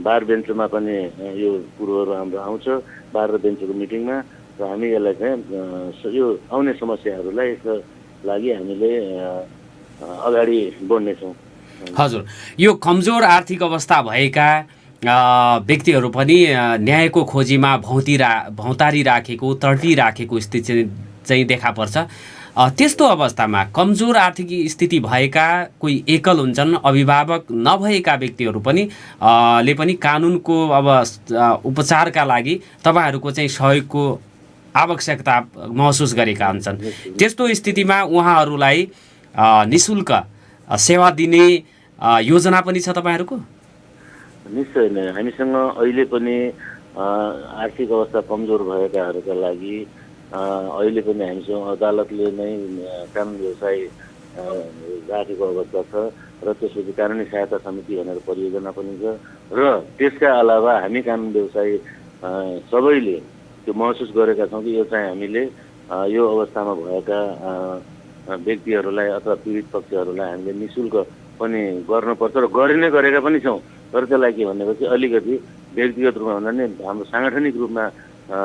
बार बेन्चमा पनि यो कुरोहरू हाम्रो आउँछ, बार र बेन्चको मिटिङमा, र हामी यसलाई चाहिँ यो आउने समस्याहरूलाई यसका लागि हामीले अगाडि बढ्नेछौँ। हजुर, यो कमजोर आर्थिक अवस्था भएका व्यक्तिहरू पनि न्यायको खोजीमा भौतारी राखेको, तडपिराखेको स्थिति चाहिँ देखा पर्छ। त्यस्तो अवस्थामा कमजोर आर्थिक स्थिति भएका कोही एकल हुन्छन्, अभिभावक नभएका व्यक्तिहरू पनि ले पनि कानुनको अब उपचारका लागि तपाईँहरूको चाहिँ सहयोगको आवश्यकता महसुस गरेका हुन्छन्। त्यस्तो स्थितिमा उहाँहरूलाई निःशुल्क सेवा दिने योजना पनि छ तपाईँहरूको? निश्चय नै हामीसँग अहिले पनि आर्थिक अवस्था कमजोर भएकाहरूका लागि अहिले पनि हामीसँग अदालतले नै कानुन व्यवसाय राखेको अवस्था छ र त्यसपछि कानुनी सहायता समिति भनेर परियोजना पनि छ र त्यसका अलावा हामी कानुन व्यवसाय सबैले त्यो महसुस गरेका छौँ कि यो चाहिँ हामीले यो अवस्थामा भएका व्यक्तिहरूलाई अथवा पीडित पक्षहरूलाई हामीले निःशुल्क पनि गर्नुपर्छ र गरि नै गरेका पनि छौँ। तर त्यसलाई के भनेपछि अलिकति व्यक्तिगत रूपमा भन्दा नि हाम्रो साङ्गठनिक रूपमा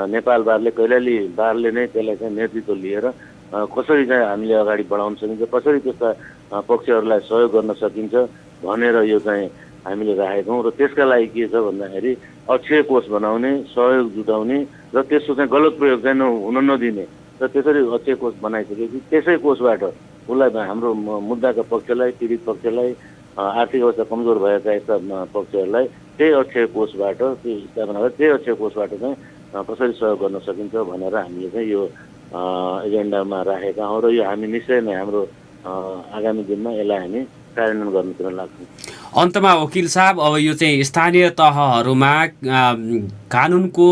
नेपाल बारले, कैलाली बारले नै त्यसलाई चाहिँ नेतृत्व लिएर कसरी चाहिँ हामीले अगाडि बढाउन सकिन्छ, कसरी त्यस्ता पक्षहरूलाई सहयोग गर्न सकिन्छ भनेर यो चाहिँ हामीले राखेका छौँ। र त्यसका लागि के छ भन्दाखेरि अक्षय कोष बनाउने, सहयोग जुटाउने र त्यसको चाहिँ गलत प्रयोग चाहिँ हुन नदिने र त्यसरी अक्षय कोष बनाइसकेपछि त्यसै कोषबाट उसलाई हाम्रो मुद्दाका पक्षलाई, पीडित पक्षलाई, आर्थिक अवस्था कमजोर भएका यस्ता पक्षहरूलाई त्यही अक्षय कोषबाट त्यो स्थापना गरेर त्यही अक्षय कोषबाट चाहिँ कसरी सहयोग गर्न सकिन्छ भनेर हामीले चाहिँ यो एजेन्डामा राखेका हौँ र यो हामी निश्चय नै हाम्रो आगामी दिनमा यसलाई हामी कार्यान्वयन गर्नुतिर लाग्छौँ। अन्तमा वकिल साहब, अब यो चाहिँ स्थानीय तहहरूमा कानुनको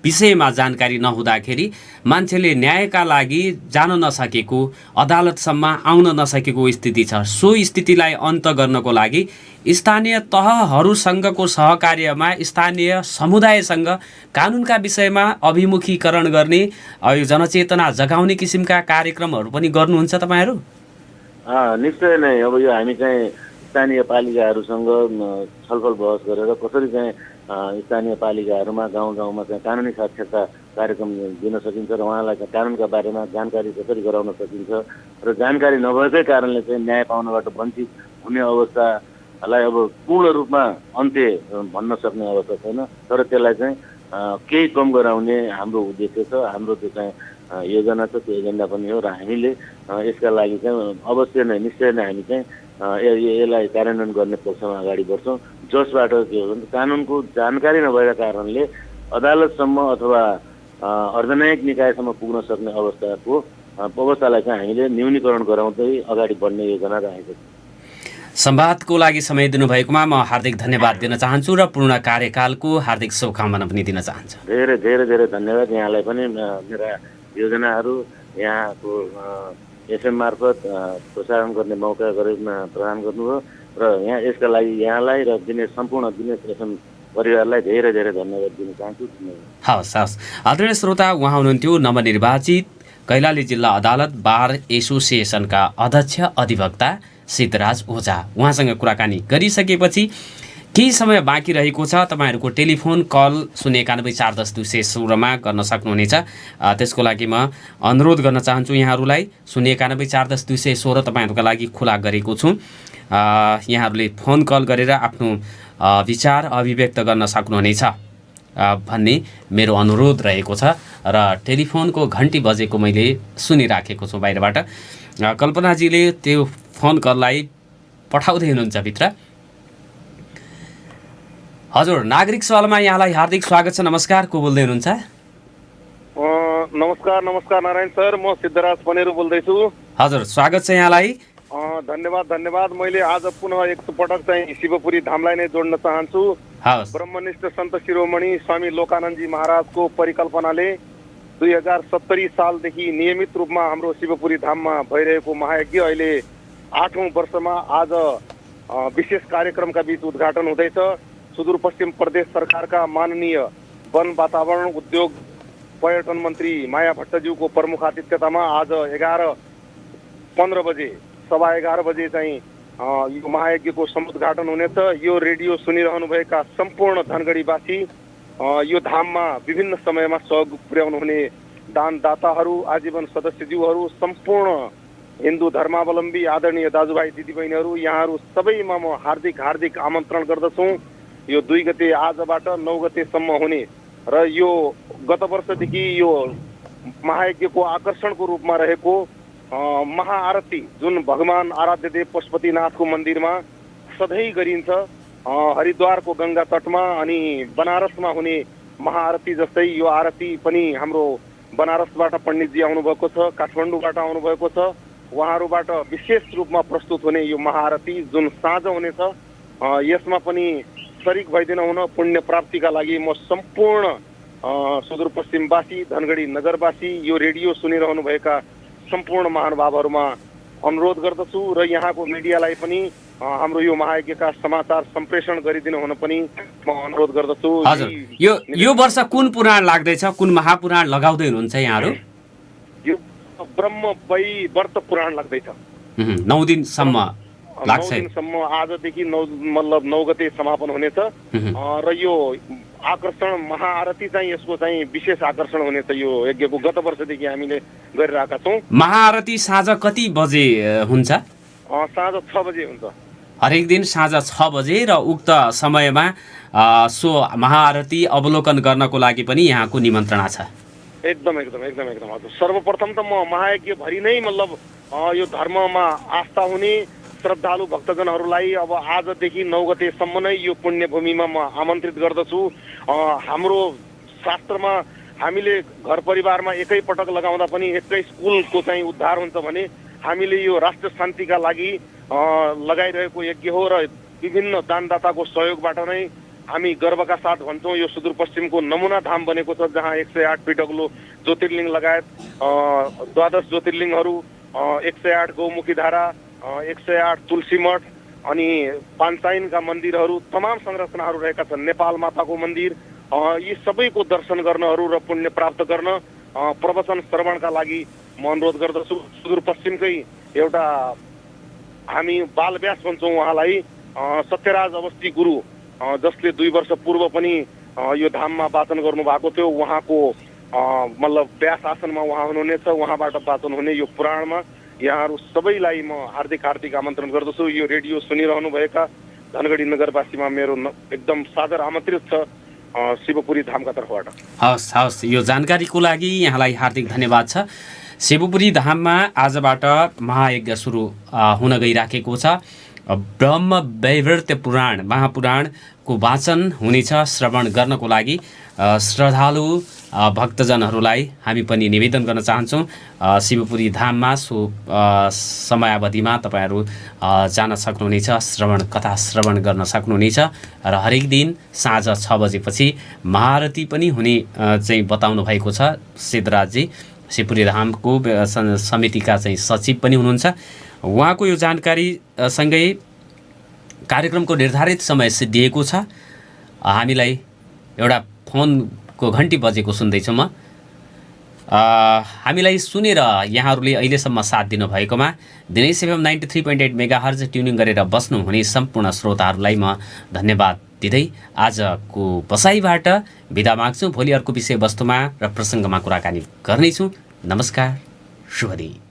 विषयमा जानकारी नहुँदाखेरि मान्छेले न्यायका लागि जान नसकेको, अदालतसम्म आउन नसकेको स्थिति छ। सो स्थितिलाई अन्त गर्नको लागि स्थानीय तहहरूसँगको सहकार्यमा स्थानीय समुदायसँग कानुनका विषयमा अभिमुखीकरण गर्ने, यो जनचेतना जगाउने किसिमका कार्यक्रमहरू पनि गर्नुहुन्छ तपाईँहरू? निश्चय नै। अब यो हामी चाहिँ स्थानीय पालिकाहरूसँग छलफल बहस गरेर कसरी चाहिँ स्थानीय पालिकाहरूमा गाउँ गाउँमा चाहिँ कानुनी साक्षरता कार्यक्रम दिन सकिन्छ र उहाँलाई कानुनका बारेमा जानकारी कसरी गराउन सकिन्छ र जानकारी नभएकै कारणले चाहिँ न्याय पाउनबाट वञ्चित हुने अवस्थालाई अब पूर्ण रूपमा अन्त्य भन्न सक्ने अवस्था छैन। तर त्यसलाई चाहिँ केही कम गराउने हाम्रो उद्देश्य छ, हाम्रो त्यो चाहिँ योजना छ, त्यो एजेन्डा पनि हो र हामीले यसका लागि चाहिँ अवश्य नै निश्चय नै हामी चाहिँ यसलाई कार्यान्वयन गर्ने पक्षमा अगाडि बढ्छौँ, जसबाट के हो भने कानुनको जानकारी नभएका कारणले अदालतसम्म अथवा अर्धन्यायिक निकायसम्म पुग्न सक्ने अवस्थालाई चाहिँ हामीले न्यूनीकरण गराउँदै अगाडि बढ्ने योजना राखेको छ। संवादको लागि समय दिनुभएकोमा म हार्दिक धन्यवाद दिन चाहन्छु र पूर्ण कार्यकालको हार्दिक शुभकामना पनि दिन चाहन्छु। धेरै धेरै धेरै धन्यवाद। यहाँलाई पनि मेरा योजनाहरू यहाँको एफएम मार्फत प्रसारण गर्ने मौका प्रदान गर्नुभयो र यसका लागि यहाँलाई र सम्पूर्ण दिनेश एफएम परिवारलाई धेरै धेरै धन्यवाद दिन चाहन्छु। हवस् हवस्। आदरणीय श्रोता, उहाँ हुनुहुन्थ्यो नवनिर्वाचित कैलाली जिल्ला अदालत बार एसोसिएसनका अध्यक्ष अधिवक्ता सिद्धराज ओझा। उहाँसँग कुराकानी गरिसकेपछि केही समय बाँकी रहेको छ। तपाईँहरूको टेलिफोन कल 091-410-216 गर्न सक्नुहुनेछ। त्यसको लागि म अनुरोध गर्न चाहन्छु यहाँहरूलाई। 091-410-216 तपाईँहरूका लागि खुला गरेको छु। यहाँहरूले फोन कल गरेर आफ्नो विचार अभिव्यक्त गर्न सक्नुहुनेछ भन्ने मेरो अनुरोध रहेको छ र टेलिफोनको घन्टी बजेको मैले सुनिराखेको छु बाहिरबाट। कल्पनाजीले त्यो फोन कललाई पठाउँदै हुनुहुन्छ भित्र। हजुर, नागरिक सवालमा यहाँलाई हार्दिक स्वागत छ। नमस्कार, को बोल्दै हुनुहुन्छ? नमस्कार नमस्कार नारायण सर, म सिद्धराज पनेरू बोल्दैछु। हजुर, स्वागत छ यहाँलाई। धन्यवाद धन्यवाद। मैले आज पुनः एकपटक चाहिँ शिवपुरी धामलाई नै जोड्न चाहन्छु। ब्रह्मनिष्ठ सन्त शिरोमणि स्वामी लोकानन्दजी महाराजको परिकल्पनाले 2070 सालदेखि नियमित रूपमा हाम्रो शिवपुरी धाममा भइरहेको महायज्ञ अहिले 8औं वर्षमा आज विशेष कार्यक्रमका बीच उद्घाटन हुँदैछ। सुदूरपश्चिम प्रदेश सरकारका माननीय वन वातावरण उद्योग पर्यटन मन्त्री माया भट्टज्यूको प्रमुख आतिथ्यतामा आज 11:15 बजे 11:15 बजे चाहिँ यो महायज्ञको समुद्घाटन हुनेछ। यो रेडियो सुनिरहनुभएका सम्पूर्ण धनगढीवासी, यो धाममा विभिन्न समयमा सहयोग पुर्याउनु हुने दानदाताहरू, आजीवन सदस्यज्यूहरू, सम्पूर्ण हिन्दू धर्मावलम्बी आदरणीय दाजुभाइ दिदीबहिनीहरू, यहाँहरू सबैमा म हार्दिक आमन्त्रण गर्दछु। यो 2 गते आजबाट 9 गतेसम्म हुने र यो गत वर्षदेखि यो महायज्ञको आकर्षणको रूपमा रहेको महाआरती जुन भगवान आराध्य देव पशुपतिनाथको मन्दिरमा सधैँ गरिन्छ, हरिद्वारको गङ्गा तटमा अनि बनारसमा हुने महाआरती जस्तै यो आरती पनि हाम्रो बनारसबाट पण्डितजी आउनुभएको छ, काठमाडौँबाट आउनुभएको छ। उहाँहरूबाट विशेष रूपमा प्रस्तुत हुने यो महाआरती जुन साँझ हुनेछ, यसमा पनि शरीक भइदिन हुन पुण्य प्राप्तिका लागि म सम्पूर्ण सुदूरपश्चिमवासी, धनगढी नगरवासी, यो रेडियो सुनिरहनुभएका सम्पूर्ण महानुभावहरूमा अनुरोध गर्दछु र यहाँको मिडियालाई पनि हाम्रो यो महायज्ञका समाचार सम्प्रेषण गरिदिनु हुन पनि म अनुरोध गर्दछु। हजुर, यो वर्ष कुन पुराण लाग्दैछ, कुन महापुराण लगाउँदै हुनुहुन्छ यहाँहरू? यो ब्रह्मवैवर्त पुराण लाग्दैछ। 9 दिनसम्म लाग्छ। 9 दिनसम्म आजदेखि 9 गते समापन हुनेछ र यो आकर्षण महाआरती चाहिँ यसको चाहिँ विशेष आकर्षण हुनेछ। यो यज्ञको गत वर्षदेखि हामीले गरिरहेका छौँ। महाआरती साँझ कति बजे हुन्छ? साँझ 6 बजे हुन्छ। हरेक दिन साँझ 6 बजे र उक्त समयमा सो महाआरती अवलोकन गर्नको लागि पनि यहाँको निमन्त्रणा छ। एकदम हजुर। सर्वप्रथम त म महायज्ञ भरि नै मतलब यो धर्ममा आस्था हुने श्रद्धालु भक्तजनहरूलाई अब आजदेखि 9 गतेसम्म नै यो पुण्यभूमिमा म आमन्त्रित गर्दछु। हाम्रो शास्त्रमा हामीले घर परिवारमा एकै पटक लगाउँदा पनि 21 कुलको चाहिँ उद्धार हुन्छ भने हामीले यो राष्ट्र शान्तिका लागि लगाइरहेको यज्ञ हो र विभिन्न दानदाताको सहयोगबाट नै हामी गर्वका साथ भन्छौँ यो सुदूरपश्चिमको नमुना धाम बनेको छ, जहाँ 108 फिट अग्लो ज्योतिर्लिङ्ग लगायत 12 ज्योतिर्लिङ्गहरू, 108 गौमुखी धारा, 108 तुलसी मठ अनि पाञ्चायनका मन्दिरहरू, तमाम संरचनाहरू रहेका छन्। नेपाल माताको मन्दिर, यी सबैको दर्शन गर्नहरू र पुण्य प्राप्त गर्न प्रवचन श्रवणका लागि म अनुरोध गर्दछु। सुदूरपश्चिमकै एउटा हामी बालव्यास भन्छौँ उहाँलाई, सत्यराज अवस्थी गुरु, जसले 2 वर्ष पूर्व पनि यो धाममा वाचन गर्नुभएको थियो। उहाँको मतलब व्यास आसनमा उहाँ हुनुहुनेछ, उहाँबाट वाचन हुने यो पुराणमा यहाँहरू सबैलाई म हार्दिक आमन्त्रण गर्दछु। यो रेडियो सुनिरहनुभएका धनगढी नगरवासीमा मेरो एकदम सादर आमन्त्रित छ शिवपुरी धामका तर्फबाट। हवस्, यो जानकारीको लागि यहाँलाई हार्दिक धन्यवाद छ। शिवपुरी धाममा आजबाट महायज्ञ सुरु हुन गइराखेको छ। ब्रह्म वैवर्त पुराण महापुराणको वाचन हुनेछ। श्रवण गर्नको लागि श्रद्धालु भक्तजनहरूलाई हामी पनि निवेदन गर्न चाहन्छौँ, शिवपुरी धाममा सो समयावधिमा तपाईँहरू जान सक्नुहुनेछ, कथा श्रवण गर्न सक्नुहुनेछ र हरेक दिन साँझ 6 बजेपछि महाआरती पनि हुने चाहिँ बताउनु भएको छ। सिद्धराजजी शिवपुरी धामको समितिका चाहिँ सचिव पनि हुनुहुन्छ। उहाँको यो जानकारी सँगै कार्यक्रमको निर्धारित समय सिद्धिएको छ। हामीलाई एउटा फोनको घन्टी बजेको सुन्दैछु म। हामीलाई सुनेर यहाँहरूले अहिलेसम्म साथ दिनुभएकोमा दिनेश एफएम 93.8 मेगाहर्ज ट्युनिङ गरेर बस्नुहुने सम्पूर्ण श्रोताहरूलाई म धन्यवाद दिँदै आजको बसाइबाट बिदा माग्छु। भोलि अर्को विषयवस्तुमा र प्रसङ्गमा कुराकानी गर्नेछु। नमस्कार, शुभ दिन।